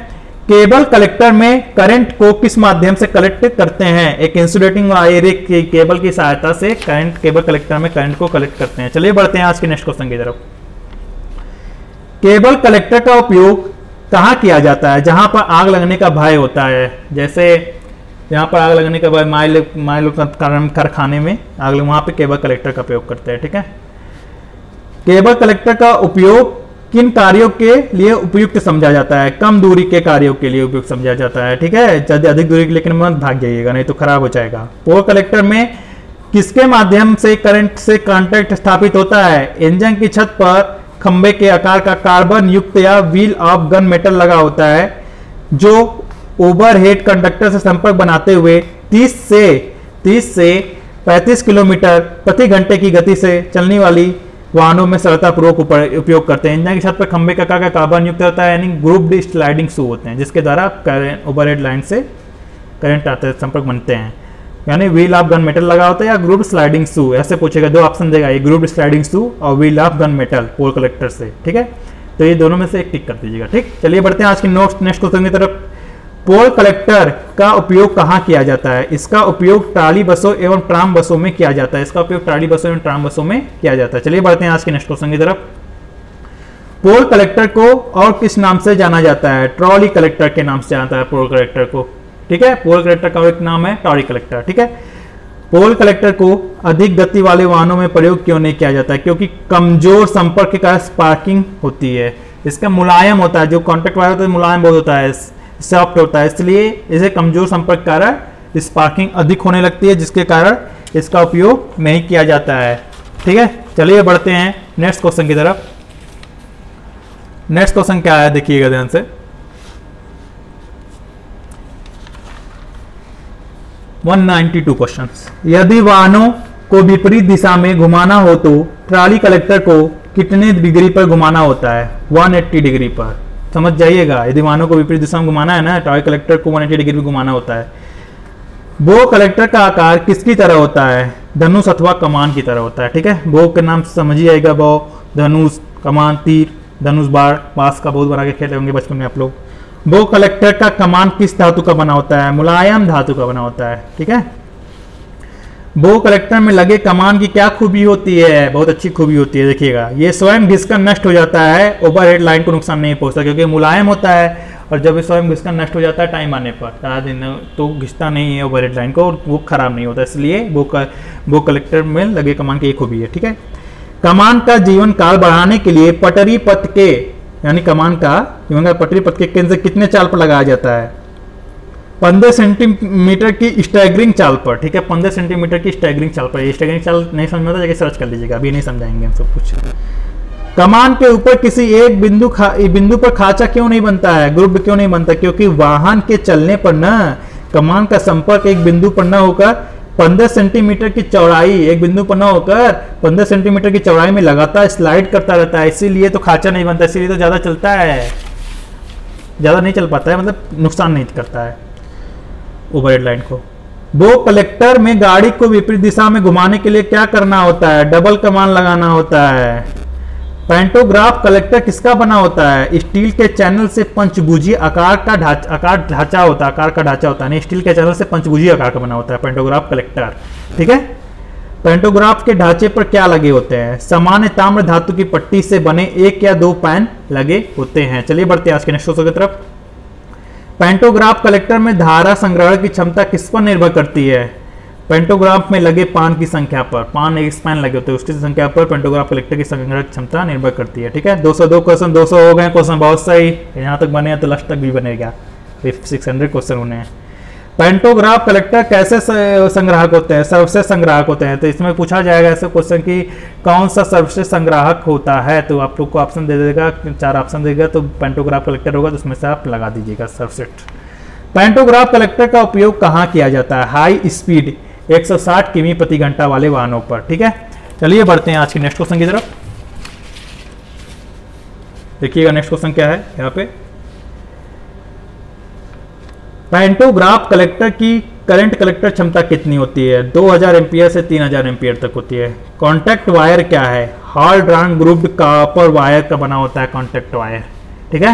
केबल कलेक्टर में करंट को किस माध्यम से कलेक्ट करते हैं? एक इंसुलेटिंग वायर की केबल की सहायता से करंट केबल कलेक्टर में करंट को कलेक्ट करते हैं। चलिए बढ़ते हैं आज के नेक्स्ट क्वेश्चन की तरफ। केबल कलेक्टर का उपयोग कहाँ किया जाता है? जहां पर आग लगने का भय होता है, जैसे यहाँ पर आग लगने के बाद माइल कारखाने में आग वहां पे केबल कलेक्टर का प्रयोग करते हैं। ठीक है, केबल कलेक्टर का उपयोग किन कार्यों के लिए उपयुक्त समझा जाता है? कम दूरी के कार्यों के लिए उपयुक्त समझा जाता है। ठीक है, ज्यादा अधिक दूरी के लेकिन मत भाग जाइएगा, नहीं तो खराब हो जाएगा। पोल कलेक्टर में किसके माध्यम से करंट से कांटेक्ट स्थापित होता है? इंजन की छत पर खंबे के आकार का कार्बन युक्त या व्हील ऑफ गन मेटल लगा होता है, जो ओवरहेड कंडक्टर से संपर्क बनाते हुए 30 से 35 किलोमीटर प्रति घंटे की गति से चलने वाली वाहनों में सरलतापूर्वक उपयोग करते हैं। इंजन की छत पर खंबे का आकार का कार्बन युक्त होता है, यानी ग्रुप्ड स्लाइडिंग शू होते हैं, जिसके द्वारा ओवरहेड लाइन से करंट आते संपर्क बनते हैं। यानी व्हील ऑफ गन मेटल लगा होता है या ग्रुप्ड स्लाइडिंग शू, ऐसे पूछेगा। 2 ऑप्शन देगा, ये ग्रुप्ड स्लाइडिंग शू और wheel of gun metal pole collector से। ठीक है, तो ये दोनों में से एक टिक कर दीजिएगा। ठीक, चलिए बढ़ते हैं आज की नेक्स्ट क्वेश्चन की तरफ। पोल कलेक्टर का उपयोग कहाँ किया जाता है? इसका उपयोग ट्राली बसों एवं ट्राम बसों में किया जाता है। इसका उपयोग ट्राली बसों एवं ट्राम बसों में किया जाता है। चलिए बढ़ते हैं आज के नेक्स्ट क्वेश्चन की तरफ। पोल कलेक्टर को और किस नाम से जाना जाता है? ट्रॉली कलेक्टर के नाम से जाता है पोल कलेक्टर को। ठीक है, पोल कलेक्टर का एक नाम है ट्रॉली कलेक्टर। ठीक है, पोल कलेक्टर को अधिक गति वाले वाहनों में प्रयोग क्यों नहीं किया जाता है? क्योंकि कमजोर संपर्क के कारण स्पार्किंग होती है। इसका मुलायम होता है, जो कॉन्टैक्ट वायर होता है मुलायम बहुत होता है, सॉफ्ट होता है, इसलिए इसे कमजोर संपर्क के कारण स्पार्किंग अधिक होने लगती है, जिसके कारण इसका उपयोग नहीं किया जाता है। ठीक है, चलिए बढ़ते हैं नेक्स्ट क्वेश्चन की तरफ। नेक्स्ट क्वेश्चन क्या है देखिएगा ध्यान से। 192 क्वेश्चंस। यदि वाहनों को विपरीत दिशा में घुमाना हो तो ट्रॉली कलेक्टर को कितने डिग्री पर घुमाना होता है? 180 डिग्री पर। समझ जाइएगा, यदि मानव को विपरीत दिशा में घुमाना है ना, टॉय कलेक्टर को 180 डिग्री में घुमाना होता है। बो कलेक्टर का आकार किसकी तरह होता है? धनुष अथवा कमान की तरह होता है। ठीक है, बो के नाम से समझ ही आएगा, बो धनुष, कमान, तीर, धनुष, बांस का बहुत बना के खेले होंगे बचपन में आप लोग। बो कलेक्टर का कमान किस धातु का बना होता है? मुलायम धातु का बना होता है। ठीक है, बो कलेक्टर में लगे कमान की क्या खूबी होती है? बहुत अच्छी खूबी होती है, देखिएगा, ये स्वयं घिसकर नष्ट हो जाता है, ओवरहेड लाइन को नुकसान नहीं पहुंचता, क्योंकि मुलायम होता है और जब ये स्वयं घिसकर नष्ट हो जाता है टाइम आने पर, ज़्यादा दिन तो घिसता नहीं है ओवरहेड लाइन को और वो खराब नहीं होता, इसलिए बो कलेक्टर में लगे कमान की एक खूबी है। ठीक है, कमान का जीवन काल बढ़ाने के लिए पटरी पथ के, यानी कमान का जीवन काल पटरी पथ के केंद्र से कितने चाल पर लगाया जाता है? 15 सेंटीमीटर की स्टैगरिंग चाल पर। ठीक है, 15 सेंटीमीटर की स्टैगरिंग चाल पर। ये स्टैगरिंग चाल नहीं समझ में आता, जाके सर्च कर लीजिएगा, अभी नहीं समझाएंगे हम सब कुछ। कमान के ऊपर किसी एक बिंदु पर खांचा क्यों नहीं बनता है, ग्रुप क्यों नहीं बनता? क्योंकि वाहन के चलने पर ना कमान का संपर्क एक बिंदु पर न होकर 15 सेंटीमीटर की चौड़ाई, एक बिंदु पर न होकर 15 सेंटीमीटर की चौड़ाई में लगातार स्लाइड करता रहता है, इसीलिए तो खांचा नहीं बनता, इसीलिए तो ज्यादा चलता है, ज्यादा नहीं चल पाता है, मतलब नुकसान नहीं करता है ओवरहेड लाइन को। बो कलेक्टर में गाड़ी को विपरीत दिशा में घुमाने के लिए क्या करना होता है? डबल कमान लगाना होता है। पैंटोग्राफ कलेक्टर किसका बना होता है? स्टील के चैनल से पंचभुजीय आकार का ढांचा होता है, नहीं, स्टील के चैनल से पंचभुजीय आकार का बना होता है पैंटोग्राफ कलेक्टर। ठीक है, पैंटोग्राफ के ढांचे पर क्या लगे होते हैं? सामान्य ताम्र धातु की पट्टी से बने 1 या 2 पैन लगे होते हैं। चलिए बढ़ते हैं आज के नेक्स्ट क्वेश्चन की तरफ। पैंटोग्राफ कलेक्टर में धारा संग्रहण की क्षमता किस पर निर्भर करती है? पेंटोग्राफ में लगे पान की संख्या पर, पान एक स्पैन लगे होते हैं उसकी संख्या पर पेंटोग्राफ कलेक्टर की संग्रह क्षमता निर्भर करती है। ठीक है, 202 क्वेश्चन, 200 हो गए क्वेश्चन, बहुत सही, यहाँ तक बने तो लास्ट तक भी बनेगा, 600 क्वेश्चन होने हैं। पेंटोग्राफ कलेक्टर कैसे संग्राहक होते हैं? सर्वश्रेष्ठ संग्राहक होते हैं। तो इसमें पूछा जाएगा ऐसे क्वेश्चन कि कौन सा सर्वश्रेष्ठ संग्राहक होता है, तो आप लोग को ऑप्शन दे देगा, 4 ऑप्शन देगा, तो पेंटोग्राफ कलेक्टर होगा, तो उसमें से आप लगा दीजिएगा सर्वश्रेष्ठ। पेंटोग्राफ कलेक्टर का उपयोग कहाँ किया जाता है? हाई स्पीड 160 किमी प्रति घंटा वाले वाहनों पर। ठीक है, चलिए बढ़ते हैं आज के नेक्स्ट क्वेश्चन की तरफ। देखिएगा नेक्स्ट क्वेश्चन क्या है यहाँ पे। पैंटोग्राफ कलेक्टर की करंट कलेक्टर क्षमता कितनी होती है? 2000 एम्पियर से 3000 एम्पियर तक होती है। कॉन्टैक्ट वायर क्या है? Hall drown grouped copper wire का बना होता है कॉन्टैक्ट वायर। ठीक है,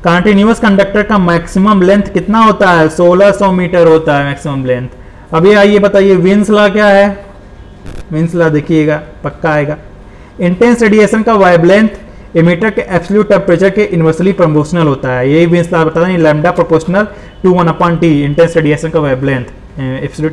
कंटिन्यूअस कंडक्टर का मैक्सिमम लेंथ कितना होता है? 1600 मीटर होता है मैक्सिमम लेंथ। अभी आइए बताइए विंस लॉ क्या है? विंस लॉ देखिएगा पक्का आएगा। इंटेंस रेडिएशन का वेवलेंथ एमिटर के एब्सोल्यूट टेम्परेचर के इनवर्सली प्रोपोर्शनल होता है। यही विंस लॉ बताता है, lambda proportional to 1/T। Intense radiation का वेवलेंथ एब्सोल्यूट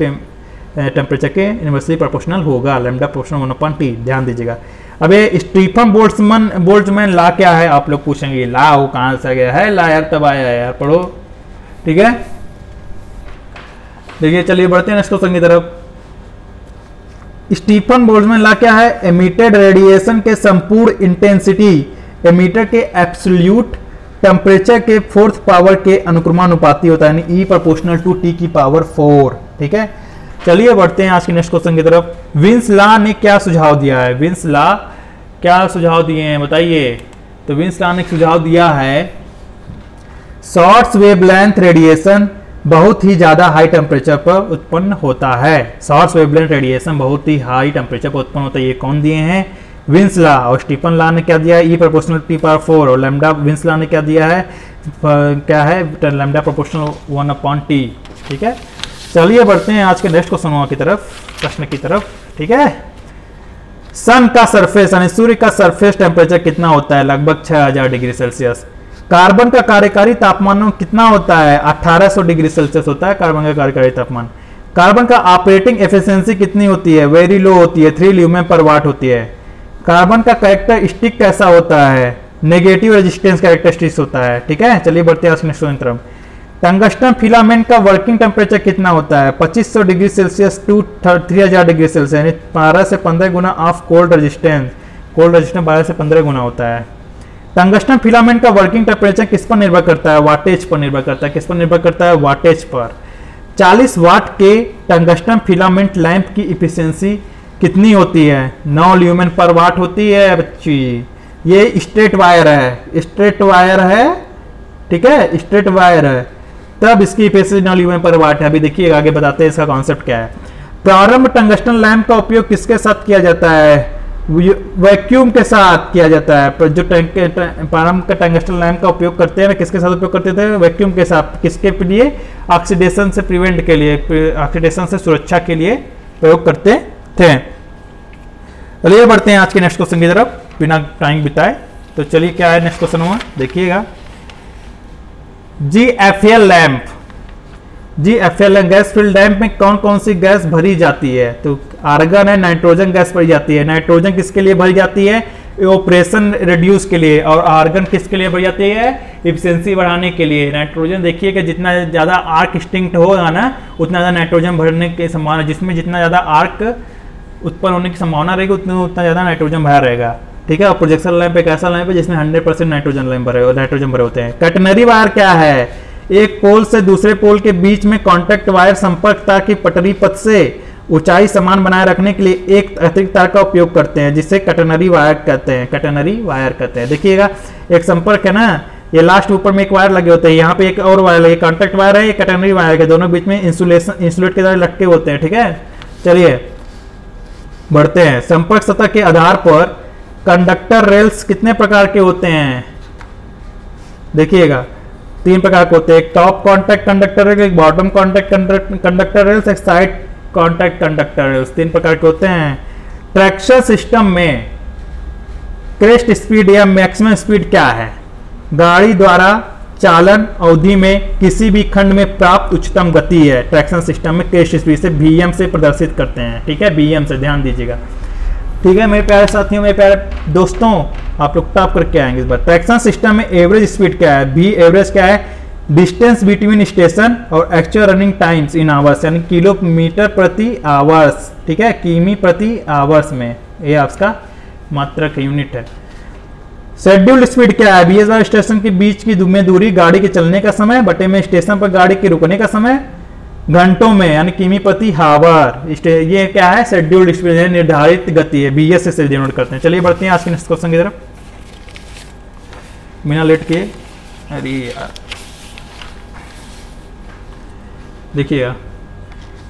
टेम्परेचर के इनवर्सली प्रोपोर्शनल होगा, लैम्डा प्रोपोर्शनल 1/T, ध्यान दीजिएगा। अबे स्टीफन बोल्ट्जमैन लॉ क्या है आप लोग पूछेंगे, लॉ वो कहां से गया है? लॉ यार तब आया यार, पढ़ो। ठीक है, देखिए चलिए बढ़ते हैं नेक्स्ट क्वेश्चन की तरफ। स्टीफन बोल्ट्जमैन लॉ क्या है? एमिटेड रेडिएशन के संपूर्ण इंटेंसिटी एमिटर के एब्सोल्यूट टेम्परेचर के 4th पावर के अनुक्रमानुपाती होता है, यानी E प्रोपोर्शनल टू T की पावर 4। ठीक है, चलिए बढ़ते हैं आज के नेक्स्ट क्वेश्चन की तरफ। विंस लॉ ने क्या सुझाव दिया है? विंस लॉ क्या सुझाव दिए हैं बताइए? तो विंस लॉ ने सुझाव दिया है शॉर्ट वेवलेंथ रेडिएशन बहुत ही ज्यादा हाई टेम्परेचर पर उत्पन्न होता है। शॉर्ट वेवलेंथ रेडिएशन बहुत ही हाई टेम्परेचर पर उत्पन्न होता है। ये कौन दिए हैं? Wien's law. और स्टीफन लॉ ने क्या दिया है? E proportional T power 4। और लैम्डा विंस लॉ ने क्या दिया है? क्या है? Lambda proportional 1/T। ठीक है, चलिए बढ़ते हैं आज के नेक्स्ट क्वेश्चन की तरफ, प्रश्न की तरफ। ठीक है, सन का सरफेस यानी सूर्य का सरफेस टेम्परेचर कितना होता है? लगभग 6000 डिग्री सेल्सियस। कार्बन का कार्यकारी तापमान कितना होता है? 1800 डिग्री सेल्सियस होता है कार्बन का कार्यकारी तापमान। कार्बन का ऑपरेटिंग एफिशिएंसी कितनी होती है? वेरी लो होती है, 3 ल्यूमेन पर वाट होती है। कार्बन का कैरेक्टरिस्टिक कैसा होता है? नेगेटिव रेजिस्टेंस कैरेक्टरिस्टिक्स होता है। ठीक है, चलिए बढ़ते हैं नेक्स्ट तरफ। टंगस्टन फिलामेंट का वर्किंग टेम्परेचर कितना होता है? 2500 degree Celsius to 3000 degree Celsius, यानी 12 से 15 गुना of cold resistance. Cold resistance 12 से 15 गुना होता है। टंगस्टन फिलामेंट का वर्किंग टेम्परेचर किस पर निर्भर करता है? वाटेज पर निर्भर करता है। किस पर निर्भर करता है? वाटेज पर। 40 वाट के टंगस्टन फिलामेंट लैंप की इफिशियंसी कितनी होती है? 9 ल्यूमेन पर वाट होती है बच्ची। ये स्ट्रेट वायर है, स्ट्रेट वायर है, ठीक है, स्ट्रेट वायर है, तब इसकी इफिशिएंसी नॉन लीनियर पर वाट है। अभी देखिएगा आगे बताते हैं इसका कॉन्सेप्ट क्या है। प्रारंभ टंगस्टन लैंप का उपयोग किसके साथ किया जाता है? वैक्यूम के साथ किया जाता है। जो प्रारंभ का टंगस्टन लैंप का उपयोग करते हैं, किसके साथ उपयोग करते थे? वैक्यूम के साथ। किसके लिए? ऑक्सीडेशन से प्रिवेंट के लिए, ऑक्सीडेशन से सुरक्षा के लिए प्रयोग करते थे। चलिए बढ़ते हैं आज के नेक्स्ट क्वेश्चन की तरफ बिना टाइम बिताए। तो चलिए क्या है नेक्स्ट क्वेश्चन हुआ, देखिएगा। GFL lamp, GFL gas field lamp में कौन कौन सी गैस भरी जाती है? तो आर्गन है, नाइट्रोजन गैस भरी जाती है। नाइट्रोजन किसके लिए भरी जाती है? ऑपरेशन रिड्यूस के लिए। और आर्गन किसके लिए भरी जाती है? इफिशिएंसी बढ़ाने के लिए। नाइट्रोजन देखिए कि जितना ज़्यादा आर्क एक्सटिंक्ट होगा ना, उतना ज़्यादा नाइट्रोजन भरने की संभावना, जिसमें जितना ज़्यादा आर्क उत्पन्न होने की संभावना रहेगी उतना ज़्यादा नाइट्रोजन भरा रहेगा, ठीक है। और प्रोजेक्शन लैंप एक ऐसा लैंप है जिसमें 100% नाइट्रोजन भरे होते हैं। कैटेनरी वायर क्या है? एक पोल से दूसरे पोल के बीच में कॉन्टैक्ट वायर संपर्क तार की पटरी पथ से ऊंचाई समान बनाए रखने के लिए एक अतिरिक्त तार का उपयोग करते हैं, जिसे कैटेनरी वायर कहते हैं। कैटेनरी वायर कहते हैं। देखिएगा एक संपर्क है ना, ये लास्ट ऊपर में एक वायर लगे होते हैं, यहाँ पे एक और वायर लगे, कॉन्टैक्ट वायर है, ये कैटेनरी वायर है, दोनों बीच में इंसुलेट के द्वारा लटके होते हैं, ठीक है। चलिए बढ़ते हैं। संपर्क सतह के आधार पर कंडक्टर रेल्स कितने प्रकार के होते हैं? देखिएगा 3 प्रकार के होते हैं। एक टॉप कॉन्टैक्ट कंडक्टर रेल, एक बॉटम कॉन्टैक्ट कंडक्टर रेल्स, एक साइड कॉन्टैक्ट कंडक्टर रेल्स। 3 प्रकार के होते हैं। ट्रैक्शन सिस्टम में क्रेस्ट स्पीड या मैक्सिमम स्पीड क्या है? गाड़ी द्वारा चालन अवधि में किसी भी खंड में प्राप्त उच्चतम गति है। ट्रैक्शन सिस्टम में क्रेस्ट स्पीड से VM से प्रदर्शित करते हैं, ठीक है, VM से, ध्यान दीजिएगा, ठीक है मेरे प्यारे साथियों, मेरे प्यारे दोस्तों, आप लोग टॉप करके आएंगे इस बार। ट्रैक्शन सिस्टम में एवरेज स्पीड क्या है? V एवरेज क्या है? डिस्टेंस बिटवीन स्टेशन और actual running times in hours, यानी किलोमीटर प्रति आवर्स, ठीक है, किमी प्रति आवर्स में, ये आपका मात्रक यूनिट है। शेड्यूल्ड स्पीड क्या है? BS बार स्टेशन के बीच की दूरी, गाड़ी के चलने का समय, बटे में स्टेशन पर गाड़ी के रुकने का समय, घंटों में, यानी किमी प्रति हावर। ये क्या है? शेड्यूल्ड स्पीड, निर्धारित गति है, BS से डिनोट करते हैं। चलिए बढ़ते हैं आज के नेक्स्ट क्वेश्चन की तरफ बिना लेट के। अरे यार देखिएगा,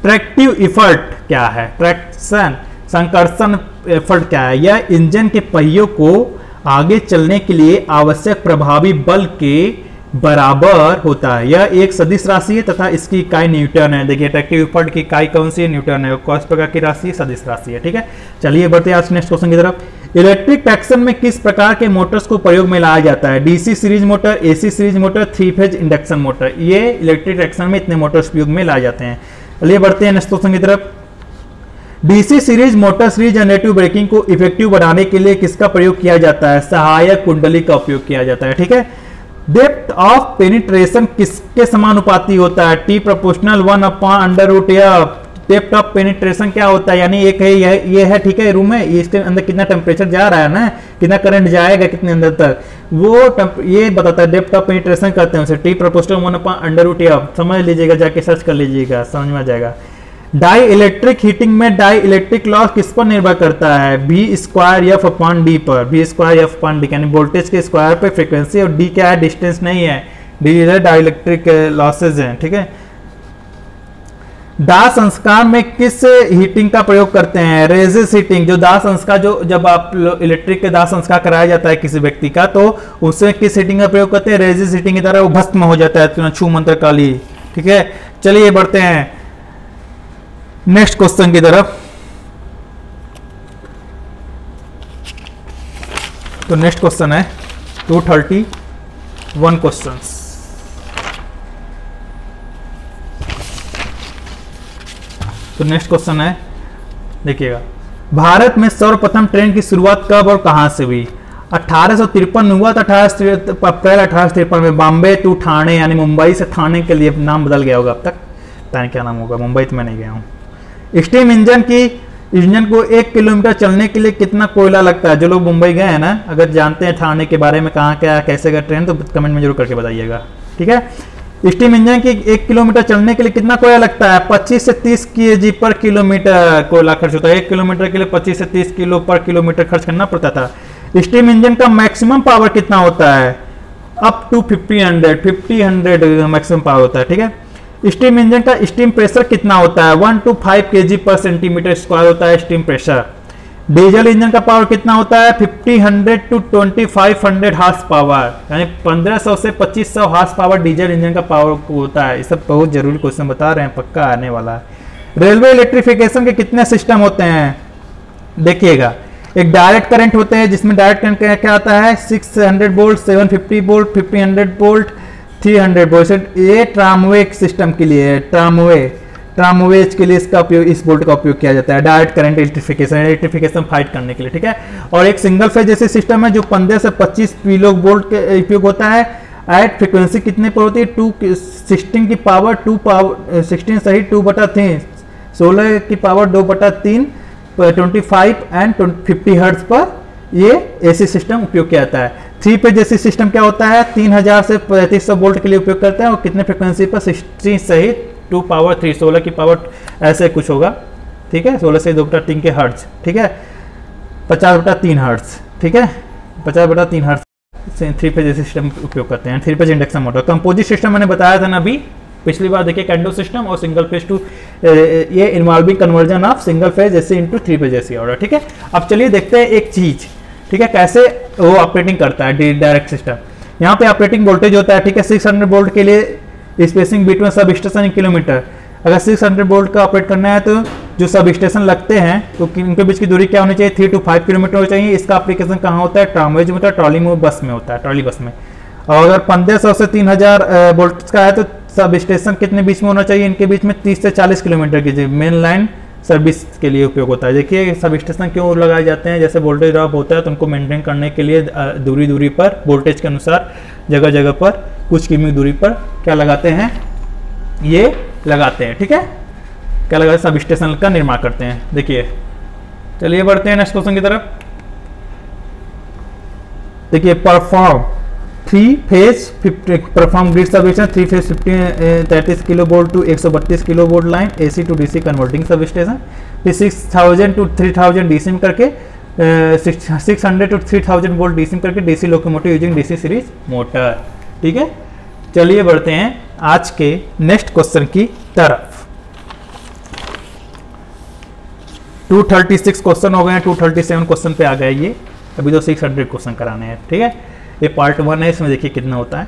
ट्रैक्टिव इफर्ट क्या है? ट्रैक्शन संकर्षण एफर्ट क्या है? यह इंजन के पहियों को आगे चलने के लिए आवश्यक प्रभावी बल के बराबर होता है। यह एक सदिश राशि है तथा इसकी इकाई न्यूटन है। देखिए ट्रैक्टिव इफर्ट की इकाई कौन सी है? न्यूटन है। कौन प्रकार की राशि है? सदिश राशि है, ठीक है। चलिए बढ़ते हैं आज नेक्स्ट क्वेश्चन की तरफ। इलेक्ट्रिक ट्रैक्शन में किस प्रकार के मोटर्स को प्रयोग में लाया जाता है? DC series motor, AC series motor, 3 phase induction motor. ये इलेक्ट्रिक ट्रैक्शन में इतने मोटर्स उपयोग में लाए जाते हैं। चलिए बढ़ते हैं नेक्स्ट क्वेश्चन की तरफ। DC series motor series generative braking को इफेक्टिव बनाने के लिए किसका प्रयोग किया जाता है? सहायक कुंडली का उपयोग किया जाता है, ठीक है। डेप्थ ऑफ पेनिट्रेशन किसके समानुपाती होता है? T proportional 1/√F। Depth of penetration क्या होता है? यानी एक है ये है, ठीक है, रूम है, इसके अंदर कितना टेम्परेचर जा रहा है ना, कितना करंट जाएगा कितने अंदर तक, वो ये बताता है। डेप्थ ऑफ पेनिट्रेशन करते हैं उसे, T प्रोपोर्शनल 1/√F। समझ लीजिएगा, जाके सर्च कर लीजिएगा, समझ में आ जाएगा। डाई इलेक्ट्रिक हीटिंग में डाई इलेक्ट्रिक लॉस किस पर निर्भर करता है? V²F/D पर। V²F/D यानी वोल्टेज के स्क्वायर पे फ्रीक्वेंसी, और D क्या है? डिस्टेंस नहीं है, D डाई इलेक्ट्रिक लॉसेज हैं, ठीक है। दाह संस्कार में किस हीटिंग का प्रयोग करते हैं? रेजिस हीटिंग। जो दाह संस्कार, जो जब आप इलेक्ट्रिक के दाह संस्कार कराया जाता है किसी व्यक्ति का, तो उससे किस हीटिंग का प्रयोग करते हैं? रेजिस हीटिंग की तरह वो भस्म हो जाता है, छू मंत्र काली, ठीक है। चलिए बढ़ते हैं नेक्स्ट क्वेश्चन की तरफ। तो नेक्स्ट क्वेश्चन है 231 क्वेश्चंस। तो नेक्स्ट क्वेश्चन है, देखिएगा, भारत में सर्वप्रथम ट्रेन की शुरुआत कब और कहां से हुई? 1853 में हुआ था। अप्रैल 1853 में। बॉम्बे टू ठाणे, यानी मुंबई से ठाणे के लिए नाम बदल गया होगा अब तक, पता नहीं क्या नाम होगा, मुंबई तो मैं नहीं गया हूँ। स्टीम इंजन को 1 किलोमीटर चलने के लिए कितना कोयला लगता है? जो लोग मुंबई गए हैं ना, अगर जानते हैं ठाणे के बारे में, कहाँ क्या कैसे गए ट्रेन, तो कमेंट में जरूर करके बताइएगा, ठीक है। स्टीम इंजन की 1 किलोमीटर चलने के लिए कितना कोयला लगता है? 25 से 30 kg पर किलोमीटर कोयला खर्च होता है। 1 किलोमीटर के लिए 25 से 30 किलो पर किलोमीटर खर्च करना पड़ता था। स्टीम इंजन का मैक्सिमम पावर कितना होता है? अप टू 50 मैक्सिमम पावर होता है, ठीक है। स्टीम इंजन का स्टीम प्रेशर कितना होता है, 1 to 5 kg पर सेंटीमीटर स्क्वायर होता है स्टीम प्रेशर। डीजल इंजन का पावर कितना होता है, 1500 to 2500 हार्स पावर, यानी 1500 से 2500 हार्स पावर डीजल इंजन का पावर होता है। ये सब बहुत जरूरी क्वेश्चन बता रहे हैं, पक्का आने वाला है। रेलवे इलेक्ट्रिफिकेशन के कितने सिस्टम होते हैं, देखिएगा। एक डायरेक्ट करंट होते हैं, जिसमें डायरेक्ट करंट क्या आता है, 600 वोल्ट, 750 वोल्ट, 1500 वोल्ट, 300 वोल्ट। ये ट्रामवे सिस्टम के लिए है, ट्रामवेज के लिए इसका उपयोग, इस वोल्ट का उपयोग किया जाता है डायरेक्ट करंट इलेक्ट्रिफिकेशन फाइट करने के लिए, ठीक है। और एक सिंगल फेज जैसे सिस्टम है जो 15 से 25 किलो वोल्ट के उपयोग होता है। एट फ्रिक्वेंसी कितने पर होती है, 16 की पावर 2 पावर 16 सही 2/3, 16 की पावर 2/3, 25 एंड 50 हर्ट्ज पर ये एसी सिस्टम उपयोग किया जाता है। 3 पे जैसी सिस्टम क्या होता है, 3000 से 3500 वोल्ट के लिए उपयोग करते हैं और कितने फ्रिक्वेंसी पर, 16 सहित 2 पावर 3, 16 की पावर ऐसे कुछ होगा, ठीक है, 16 से 2/3 के हर्ट्ज, ठीक है, 50/3 हर्ट्ज, ठीक है, 50/3 हर्ट्ज से 3 फेज सिस्टम उपयोग करते हैं। 3 phase induction motor. Composite system मैंने बताया था ना अभी पिछली बार, देखिए कैंडो सिस्टम और सिंगल फेज टू ये involving conversion of single phase AC into 3 phase AC order, ठीक है। अब चलिए देखते हैं एक चीज, ठीक है, कैसे वो ऑपरेटिंग करता है डायरेक्ट सिस्टम। यहाँ पे ऑपरेटिंग वोल्टेज होता है, ठीक है, 600 वोल्ट के लिए स्पेसिंग बिटवीन सब स्टेशन इन किलोमीटर। अगर 600 वोल्ट का ऑपरेट करना है तो जो सब स्टेशन लगते हैं तो उनके बीच की दूरी क्या होनी चाहिए, 3 to 5 किलोमीटर होनी चाहिए। इसका एप्लीकेशन कहाँ होता है, ट्रामवेज में, ट्रॉली में, बस में होता है, ट्रॉली बस में। और अगर 1500 से 3000 वोल्ट का है तो सब स्टेशन कितने बीच में होना चाहिए, इनके बीच में 30 से 40 किलोमीटर की मेन लाइन सर्विस के लिए उपयोग होता है। देखिए सब स्टेशन क्यों लगाए जाते हैं, जैसे वोल्टेज ड्रॉप होता है तो उनको मेंटेन करने के लिए दूरी पर वोल्टेज के अनुसार जगह जगह पर कुछ किमी दूरी पर क्या लगाते हैं, ये लगाते हैं, ठीक है, क्या लगाते हैं, सब स्टेशन का निर्माण करते हैं। देखिए चलिए बढ़ते हैं नेक्स्ट क्वेश्चन की तरफ। देखिए perform 3 phase perform grid substation 3 phase 33 kilo volt to 132 kilo volt line AC to DC converting substation. फिर 6000 टू 3000 डीसी में करके 600 टू 3000 वोल्ट डीसी में करके DC locomotive using DC series motor, ठीक है। चलिए बढ़ते हैं आज के नेक्स्ट क्वेश्चन की तरफ। 236 क्वेश्चन हो गए हैं, 237 क्वेश्चन पे आ गए ये, अभी तो 600 क्वेश्चन कराने हैं, ठीक है। ये पार्ट 1 है, इसमें देखिए कितना होता है।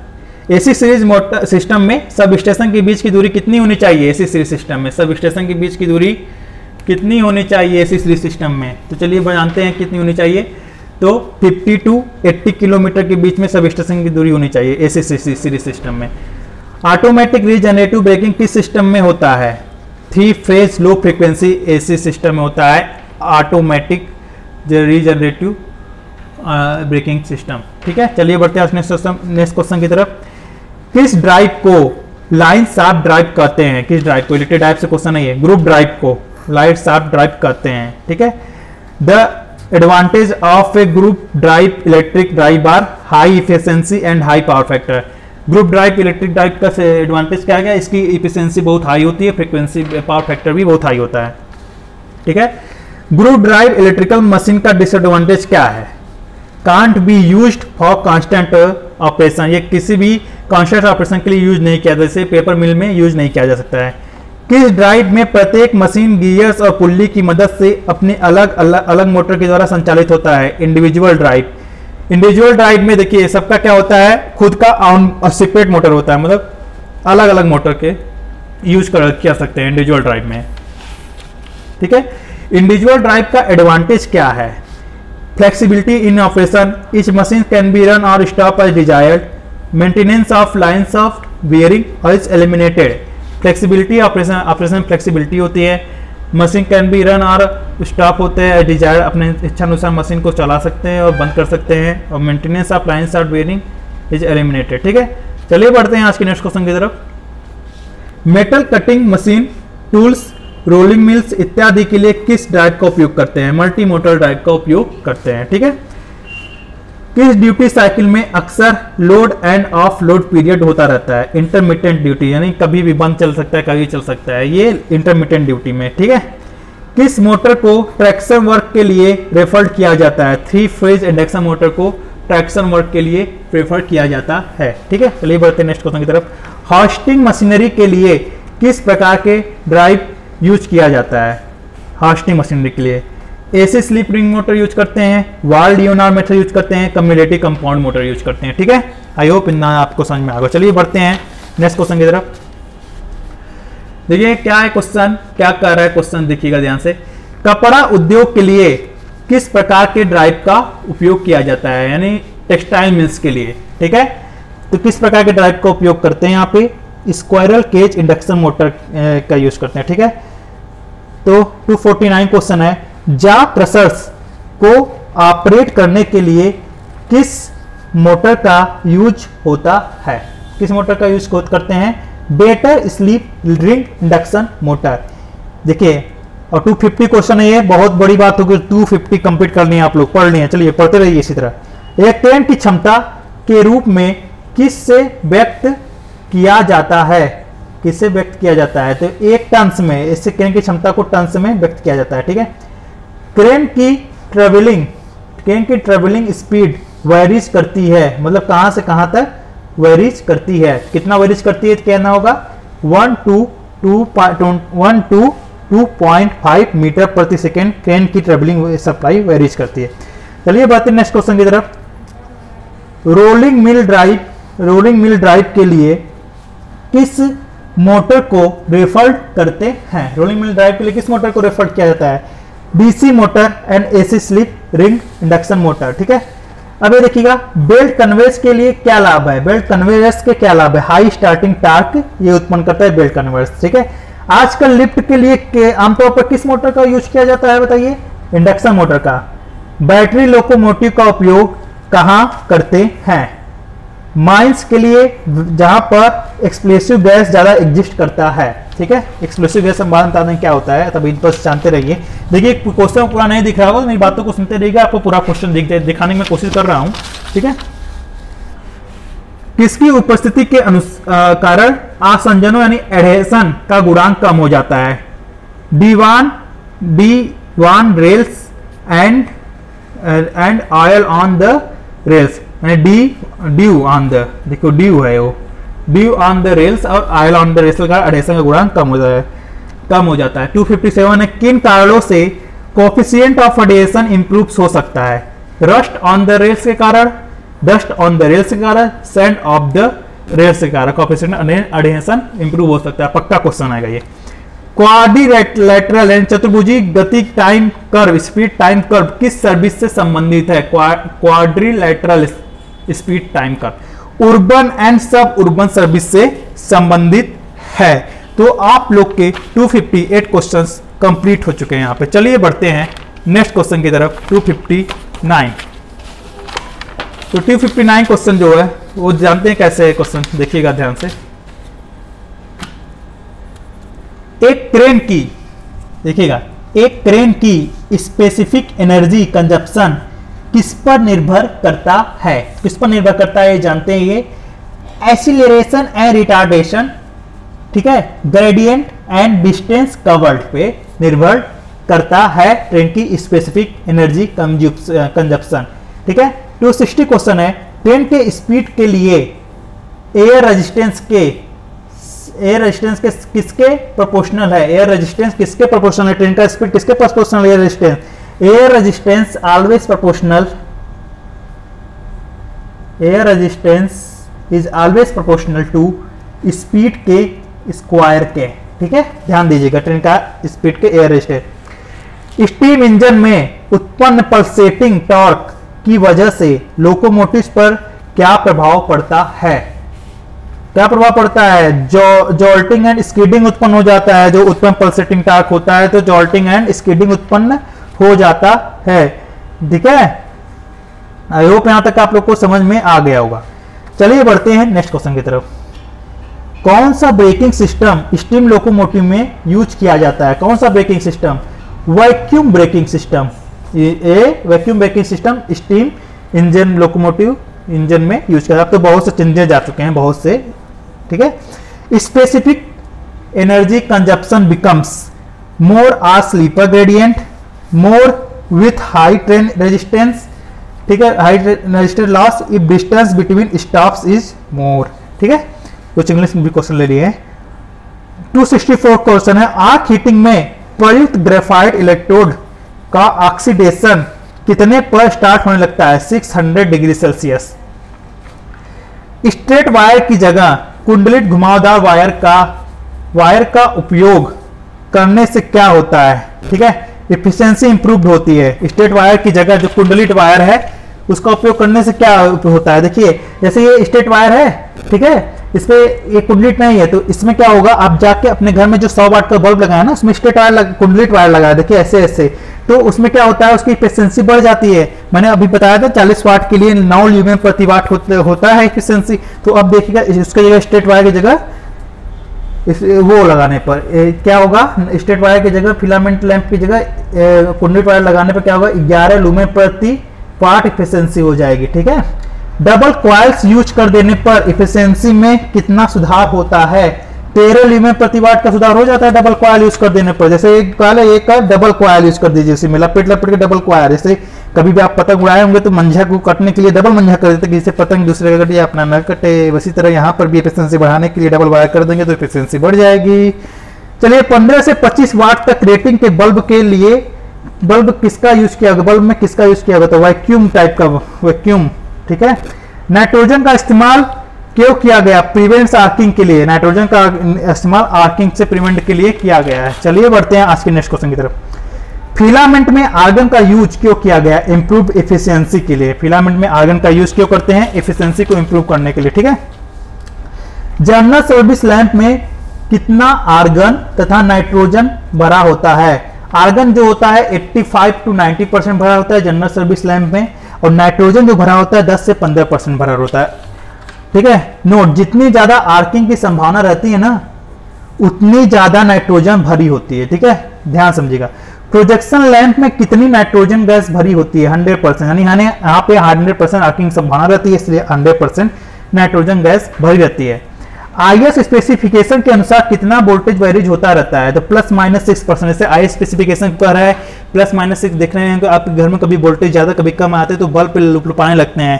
एसी सीरीज मोटर सिस्टम में सब स्टेशन के बीच की दूरी कितनी होनी चाहिए, एसी सीरीज सिस्टम में सब स्टेशन के बीच की दूरी कितनी होनी चाहिए एसी सीरीज सिस्टम में, तो चलिए जानते हैं कितनी होनी चाहिए। तो 50 to 80 किलोमीटर के बीच में सब स्टेशन की दूरी होनी चाहिए एसी सीरीज सिस्टम में। ऑटोमेटिक रीजनरेटिव ब्रेकिंग किस सिस्टम में होता है, 3 phase low frequency AC system में होता है ऑटोमेटिक रीजनरेटिव ब्रेकिंग सिस्टम, ठीक है। चलिए बढ़ते हैं नेक्स्ट क्वेश्चन की तरफ। किस ड्राइव को लाइन शाफ्ट ड्राइव कहते हैं, किस ड्राइव को, इलेक्ट्रिक ड्राइव से क्वेश्चन है ये, ग्रुप ड्राइव को लाइन शाफ्ट ड्राइव कहते हैं, ठीक है। The advantage of a group drive electric drive are high efficiency and high power factor. Group drive electric drive का एडवांटेज क्या है, इसकी इफिशिएंसी बहुत हाई होती है, फ्रीक्वेंसी पावर फैक्टर भी बहुत हाई होता है, ठीक है। ग्रुप ड्राइव इलेक्ट्रिकल मशीन का डिसएडवांटेज क्या है, can't be used for constant operation, ये किसी भी कांस्टेंट ऑपरेशन के लिए यूज नहीं किया, जैसे पेपर मिल में यूज नहीं किया जा सकता है। किस ड्राइव में प्रत्येक मशीन गियर्स और पुल्ली की मदद से अपने अलग मोटर के द्वारा संचालित होता है, इंडिविजुअल ड्राइव। इंडिविजुअल ड्राइव में देखिए सबका क्या होता है, खुद का सेपरेट मोटर होता है, मतलब अलग अलग मोटर के यूज कर सकते हैं इंडिविजुअल ड्राइव में, ठीक है। इंडिविजुअल ड्राइव का एडवांटेज क्या है, flexibility in operation, each machine can be run और stop as desired, maintenance of lines of bearing और is eliminated. Flexibility operation flexibility होती है, मशीन कैन बी रन और स्टॉप होते हैं डिजायर, अपने इच्छा अनुसार मशीन को चला सकते हैं और बंद कर सकते हैं, और maintenance of lines of bearing is eliminated, ठीक है। चलिए बढ़ते हैं आज के नेक्स्ट क्वेश्चन की तरफ। Metal cutting machine, tools, rolling mills इत्यादि के लिए किस ड्राइव का उपयोग करते हैं, मल्टी मोटर ड्राइव का उपयोग करते हैं, ठीक है। किस ड्यूटी साइकिल में अक्सर load end of load period होता रहता है, इंटरमिटेंट ड्यूटी, यानी कभी भी बंद चल सकता है कभी चल सकता है, ये इंटरमिटेंट ड्यूटी में, ठीक है। किस मोटर को ट्रैक्शन वर्क के लिए रेफर किया जाता है, 3 फेज इंडक्शन मोटर को ट्रैक्शन वर्क के लिए प्रेफर किया जाता है। ठीक है, चलिए बढ़ते हैं नेक्स्ट क्वेश्चन की तरफ। हार्वेस्टिंग मशीनरी के लिए किस प्रकार के ड्राइव यूज किया जाता है? हार्वेस्टिंग मशीनरी के लिए AC slip ring motor use करते हैं, वाल डियोनार मेथड यूज करते हैं, कम्युलेटिव कंपाउंड मोटर यूज करते हैं। ठीक है, आई होप इतना आपको समझ में आ गया। चलिए बढ़ते हैं नेक्स्ट क्वेश्चन की तरफ। देखिए क्या है क्वेश्चन, क्या कर रहा है क्वेश्चन, देखिएगा ध्यान से। कपड़ा उद्योग के लिए किस प्रकार के ड्राइव का उपयोग किया जाता है, यानी टेक्सटाइल मिल्स के लिए। ठीक है, तो किस प्रकार के ड्राइव का उपयोग करते हैं? यहाँ पे स्क्वायरल केज इंडक्शन मोटर का यूज करते हैं। ठीक है, तो 249 क्वेश्चन है, जा क्रशर्स को ऑपरेट करने के लिए किस मोटर का यूज होता है? किस मोटर का यूज करते हैं? Better sleep ring induction motor. देखिए, और 250 क्वेश्चन है, ये बहुत बड़ी बात होगी। 250 कंप्लीट करनी है, आप लोग पढ़ लिए। चलिए पढ़ते रहिए इसी तरह। एक ट्रेन की क्षमता के रूप में किससे व्यक्त किया जाता है? किससे व्यक्त किया जाता है? तो एक टन्स में, इससे क्रेन की क्षमता को टन्स में व्यक्त किया जाता है। ठीक है, क्रेन की ट्रेवलिंग स्पीड वेरीज करती है, मतलब कहां से कहां तक वेरीज करती है? कितना वेरीज करती है? कहना होगा 1 to 2.5 मीटर प्रति सेकेंड ट्रेन की ट्रेवलिंग सप्लाई वेरीज करती है। चलिए बात है नेक्स्ट क्वेश्चन की तरफ। रोलिंग मिल ड्राइव के लिए किस मोटर को रेफर करते हैं? रोलिंग मिल ड्राइव के लिए किस मोटर को रेफर किया जाता है? DC motor and AC slip ring induction motor. ठीक है, अब ये देखिएगा, बेल्ट कन्वेयर्स के लिए क्या लाभ है? बेल्ट कन्वेयर्स के क्या लाभ है? हाई स्टार्टिंग टार्क ये उत्पन्न करता है बेल्ट कन्वेयर्स। ठीक है, आजकल लिफ्ट के लिए आमतौर पर किस मोटर का यूज किया जाता है बताइए? इंडक्शन मोटर का। बैटरी लोकोमोटिव का उपयोग कहां करते हैं? माइंस के लिए, जहां पर एक्सप्लोसिव गैस ज्यादा एग्जिस्ट करता है। ठीक है, एक्सप्लोसिव गैस हम बाद में बता दें क्या होता है, तब इन पर जानते रहिए। देखिए क्वेश्चन पूरा नहीं दिख रहा होगा, मेरी बातों को सुनते रहिएगा, आपको पूरा क्वेश्चन दिखाने की मैं कोशिश कर रहा हूं। ठीक है, किसकी उपस्थिति के कारण आसंजनों यानी एडहेशन का गुणांक कम हो जाता है? D1 rails and oil on the rails, due on the, देखो ड्यू है वो, ड्यू ऑन द रेल्स और ऑयल ऑन द रेल्स का एडहेशन का गुणांक कम हो जाता है। 257 है, किन कारणों से कोफिशिएंट ऑफ एडहेशन इंप्रूव हो सकता है? रस्ट ऑन द रेल्स के कारण, डस्ट ऑन द रेल्स के कारण, सैंड ऑफ द रेल्स के कारण कोफिशिएंट एडहेशन इंप्रूव हो सकता है। पक्का क्वेश्चन आएगा ये। क्वाड्रिलैटरल यानी चतुर्भुजी गति time curve, speed time curve किस सर्विस से संबंधित है? Quadrilateral speed time curve urban and सब अर्बन सर्विस से संबंधित है। तो आप लोग के 258 क्वेश्चंस कंप्लीट हो चुके हैं यहाँ पे। चलिए बढ़ते हैं नेक्स्ट क्वेश्चन की तरफ, 259। तो 259 क्वेश्चन जो है वो जानते हैं कैसे है क्वेश्चन, देखिएगा ध्यान से। एक क्रेन की, देखिएगा, एक क्रेन की स्पेसिफिक एनर्जी कंजप्शन किस पर निर्भर करता है? किस पर निर्भर करता है ये जानते हैं, ये एक्सीलरेशन एंड रिटार्डेशन, ठीक है, ग्रेडियंट एंड डिस्टेंस कवर्ड पे निर्भर करता है ट्रेन की स्पेसिफिक एनर्जी कंजप्शन। ठीक है, 260 क्वेश्चन है, ट्रेन के स्पीड के लिए एयर रेजिस्टेंस किसके प्रोपोर्शनल है? एयर रेजिस्टेंस किसके प्रोपोर्शनल है? ट्रेन का स्पीड किसके proportional? Air resistance. Air resistance always proportional, air resistance is always proportional to speed के स्क्वायर के। ठीक है, ध्यान दीजिएगा, ट्रेन का स्पीड के एयर रेजिस्टेंस। स्टीम इंजन में उत्पन्न पल्सेटिंग टॉर्क की वजह से लोकोमोटिव्स पर क्या प्रभाव पड़ता है? क्या प्रभाव पड़ता है? जॉल्टिंग एंड स्कीडिंग उत्पन्न हो जाता है। जो उत्पन्न पल्सेटिंग टॉर्क होता है तो जॉल्टिंग एंड स्कीडिंग उत्पन्न हो जाता है। ठीक है, आई होप यहां तक आप लोग को समझ में आ गया होगा। चलिए बढ़ते हैं नेक्स्ट क्वेश्चन की तरफ। कौन सा ब्रेकिंग सिस्टम स्टीम लोकोमोटिव में यूज किया जाता है? कौन सा braking system? Vacuum braking system. ये vacuum braking system steam engine locomotive engine में यूज किया। अब तो बहुत से इंजन जा चुके हैं, बहुत से। ठीक है, specific energy consumption becomes more or steeper gradient, more with high train resistance, ठीक है, height register loss if distance between stops is more. ठीक है, कुछ इंग्लिश में भी क्वेश्चन ले लिए हैं। 264 क्वेश्चन है, आर्क हीटिंग में प्रयुक्त ग्रेफाइट इलेक्ट्रोड का ऑक्सीडेशन कितने पर स्टार्ट होने लगता है? 600 डिग्री सेल्सियस। स्ट्रेट वायर की जगह कुंडलित घुमावदार वायर का उपयोग करने से क्या होता है? ठीक है, एफिशिएंसी इंप्रूव्ड होती है। स्ट्रेट वायर की जगह जो कुंडलित वायर है उसका उपयोग करने से क्या होता है? देखिए जैसे ये स्ट्रेट वायर है, ठीक है, इस पे ये कुंडलित नहीं है, तो इसमें क्या होगा, आप जाके अपने घर में जो 100 वाट का बल्ब लगाया ना, उसमें स्ट्रेट वायर कुंडलित वायर लगाया, देखिए ऐसे ऐसे, तो उसमें क्या होता है, उसकी एफिशिएंसी बढ़ जाती है। मैंने अभी बताया था 40 वाट के लिए 9 ल्यूमेन प्रति वाट होता है एफिशिएंसी। तो अब देखिएगा इसकी जगह स्ट्रेट वायर की जगह वो लगाने पर क्या होगा, स्ट्रेट वायर की जगह फिलामेंट लैंप की जगह कुंडलित वायर लगाने पर क्या होगा, 11 ल्यूमेन प्रति वाट एफिशिएंसी हो जाएगी। ठीक है, डबल कॉइल्स यूज कर देने पर एफिशिएंसी में कितना सुधार होता है? 13 ल्यूमेन प्रति वाट का सुधार हो जाता है डबल कॉइल यूज कर देने पर। जैसे एक कॉइल है, एक का डबल कॉइल यूज कर दीजिए, इसमें लपेट के डबल कॉइल। जैसे कभी भी आप पतंग उड़ाए होंगे तो मंझा को कटने के लिए डबल मंझा कर देते, जिससे पतंग दूसरे का कटे अपना न कटे। उसी तरह यहाँ पर भी एफिशिएंसी बढ़ाने के लिए डबल वायर कर देंगे तो एफिशिएंसी बढ़ जाएगी। चलिए 15 से 25 वाट तक रेटिंग के बल्ब के लिए बल्ब किसका यूज किया होगा? बल्ब में किसका यूज किया होगा? तो वैक्यूम टाइप का वैक्यूम। ठीक है, नाइट्रोजन का इस्तेमाल क्यों किया गया? प्रिवेंट्स आर्किंग के लिए। नाइट्रोजन का इस्तेमाल आर्किंग से प्रिवेंट के लिए किया गया है। चलिए बढ़ते हैं आज के नेक्स्ट क्वेश्चन की तरफ। फिलामेंट में आर्गन का यूज क्यों किया गया? इंप्रूव एफिशिएंसी के लिए। फिलामेंट में आर्गन का यूज क्यों करते हैं? एफिशिएंसी को इंप्रूव करने के लिए। ठीक है, जनरल सर्विस लैंप में कितना आर्गन तथा नाइट्रोजन भरा होता है? आर्गन जो होता है 85 to 90% भरा होता है जनरल सर्विस लैंप में, और नाइट्रोजन जो भरा होता है 10 से 15% भरा होता है। ठीक है, नोट, जितनी ज्यादा आर्किंग की संभावना रहती है ना, उतनी ज्यादा नाइट्रोजन भरी होती है। ठीक है, ध्यान समझिएगा। प्रोजेक्शन लैंप में कितनी नाइट्रोजन गैस भरी होती है? 100%, यानी यहाँ पे 100% आर्किंग संभावना रहती है, इसलिए 100% नाइट्रोजन गैस भरी रहती है। आईएस स्पेसिफिकेशन के अनुसार कितना वोल्टेज वेरिज होता रहता है? तो ±6%। जैसे आईएस स्पेसिफिकेशन पर है +-6 देख रहे हैं कि आप घर में कभी वोल्टेज ज्यादा कभी कम आते हैं तो बल्ब पे लुपलुपाने लगते हैं,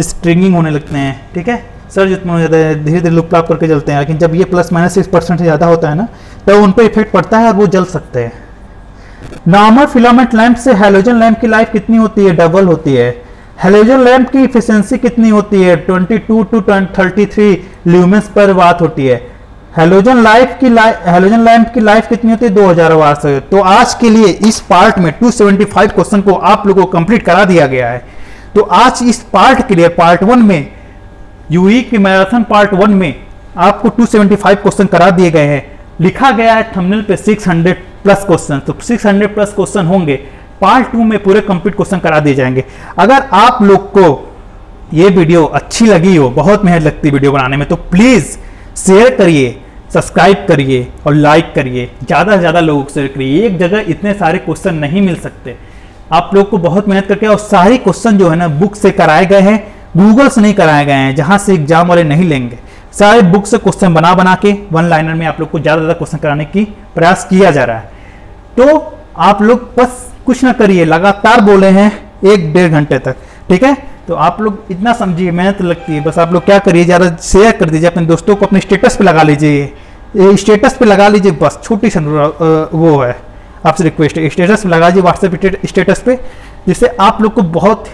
स्ट्रिंगिंग होने लगते हैं। ठीक है, सर्ज उत्पन्न हो जाता है, धीरे धीरे लुपलाप करके जलते हैं। लेकिन जब ये ±6% से ज्यादा होता है ना, तो उन पर इफेक्ट पड़ता है और वो जल सकते हैं। नॉर्मल फिलामेंट लैंप से हैलोजन लैंप की लाइफ कितनी होती है? डबल होती है। हैलोजन लैंप की एफिशिएंसी कितनी होती है? 22 to 33 ल्यूमेंस पर वाट होती है। हैलोजन लैंप की लाइफ कितनी होती है? 2000 वाट से। तो आज के लिए इस पार्ट में 275 क्वेश्चन को आप लोगों को कंप्लीट करा दिया गया है। तो आज इस पार्ट के लिए पार्ट 1 में यूई की मैराथन पार्ट 1 में आपको 275 क्वेश्चन करा दिए गए हैं। लिखा गया है थंबनेल पे 600 प्लस क्वेश्चन, तो 600 प्लस क्वेश्चन होंगे। पार्ट 2 में पूरे कंप्लीट क्वेश्चन करा दिए जाएंगे। अगर आप लोग को ये वीडियो अच्छी लगी हो, बहुत मेहनत लगती है वीडियो बनाने में, तो प्लीज शेयर करिए, सब्सक्राइब करिए और लाइक करिए, ज्यादा से ज्यादा लोगों को शेयर करिए। एक जगह इतने सारे क्वेश्चन नहीं मिल सकते। आप लोग को बहुत मेहनत करके, और सारे क्वेश्चन जो है ना बुक से कराए गए हैं, गूगल से नहीं कराए गए हैं, जहां से एग्जाम वाले नहीं लेंगे। सारे बुक से क्वेश्चन बना के 1 लाइनर में आप लोग को ज्यादा क्वेश्चन कराने की प्रयास किया जा रहा है। तो आप लोग बस कुछ ना करिए, लगातार बोले हैं 1-1.5 घंटे तक। ठीक है, तो आप लोग इतना समझिए, मेहनत लगती है। बस आप लोग क्या करिए, ज़्यादा शेयर कर दीजिए अपने दोस्तों को, अपने स्टेटस पे लगा लीजिए, स्टेटस पे लगा लीजिए। बस छोटी सी वो है, आपसे रिक्वेस्ट है, स्टेटस पे लगा दीजिए, व्हाट्सएप स्टेटस पे, जिससे आप लोग को बहुत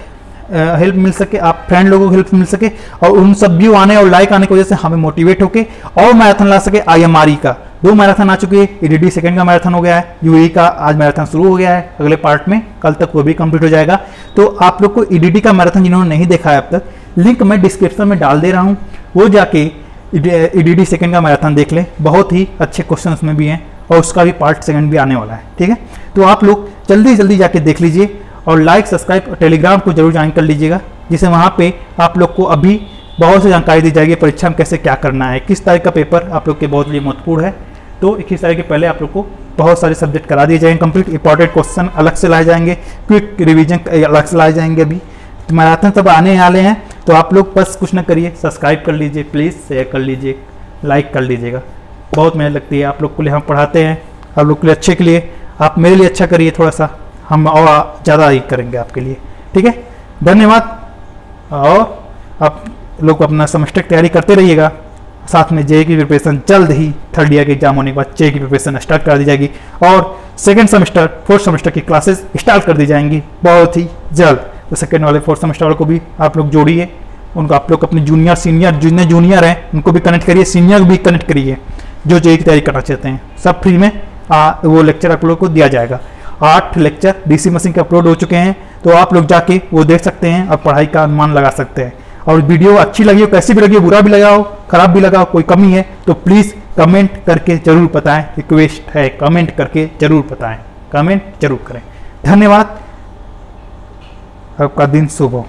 हेल्प मिल सके, आप फ्रेंड लोगों को हेल्प मिल सके, और उन सब व्यू आने और लाइक आने की वजह से हमें मोटिवेट होके और मैराथन ला सके। IMRE का 2 मैराथन आ चुकी है, EDD सेकंड का मैराथन हो गया है, यूई का आज मैराथन शुरू हो गया है, अगले पार्ट में कल तक वो भी कंप्लीट हो जाएगा। तो आप लोग को EDD का मैराथन जिन्होंने नहीं देखा है अब तक, लिंक मैं डिस्क्रिप्शन में डाल दे रहा हूँ, वो जाके EDD सेकंड का मैराथन देख ले। बहुत ही अच्छे क्वेश्चन उसमें भी हैं, और उसका भी पार्ट 2 भी आने वाला है। ठीक है, तो आप लोग जल्दी जाके देख लीजिए, और लाइक सब्सक्राइब और टेलीग्राम को जरूर ज्वाइन कर लीजिएगा, जिससे वहाँ पे आप लोग को अभी बहुत सी जानकारी दी जाएगी परीक्षा में कैसे क्या करना है, किस तारीख का पेपर आप लोग के बहुत लिए महत्वपूर्ण है। तो 21 तारीख के पहले आप लोग को बहुत सारे सब्जेक्ट करा दिए जाएंगे कंप्लीट, इंपॉर्टेंट क्वेश्चन अलग से लाए जाएंगे, क्विक रिवीजन अलग से लाए जाएंगे। अभी तो मैराथन सब आने वाले हैं, तो आप लोग बस कुछ ना करिए, सब्सक्राइब कर लीजिए, प्लीज़ शेयर कर लीजिए, लाइक कर लीजिएगा। बहुत मेहनत लगती है आप लोग के लिए, हम पढ़ाते हैं आप लोग के लिए, अच्छे के लिए। आप मेरे लिए अच्छा करिए थोड़ा सा, हम और ज़्यादा ही करेंगे आपके लिए। ठीक है, धन्यवाद। और आप लोग अपना सेमेस्टर की तैयारी करते रहिएगा। साथ में जेईई की प्रिपरेशन जल्द ही थर्ड ईयर के एग्जाम होने के बाद जेईई की प्रिपरेशन स्टार्ट कर दी जाएगी और सेकंड सेमेस्टर फोर्थ सेमेस्टर की क्लासेस स्टार्ट कर दी जाएंगी बहुत ही जल्द। तो सेकंड वाले फोर्थ सेमेस्टर वाले को भी आप लोग जोड़िए, उनको आप लोग अपने जूनियर सीनियर जितने जूनियर हैं उनको भी कनेक्ट करिए, सीनियर भी कनेक्ट करिए जो जेईई की तैयारी करना चाहते हैं। सब फ्री में वो लेक्चर आप लोग को दिया जाएगा। 8 लेक्चर डीसी मशीन के अपलोड हो चुके हैं, तो आप लोग जाके वो देख सकते हैं और पढ़ाई का अनुमान लगा सकते हैं। और वीडियो अच्छी लगी हो, कैसी भी लगी हो, बुरा भी लगा हो, खराब भी लगा हो, कोई कमी है तो प्लीज़ कमेंट करके जरूर बताएं। रिक्वेस्ट है, कमेंट करके जरूर बताएं, कमेंट जरूर करें। धन्यवाद, आपका दिन शुभ हो।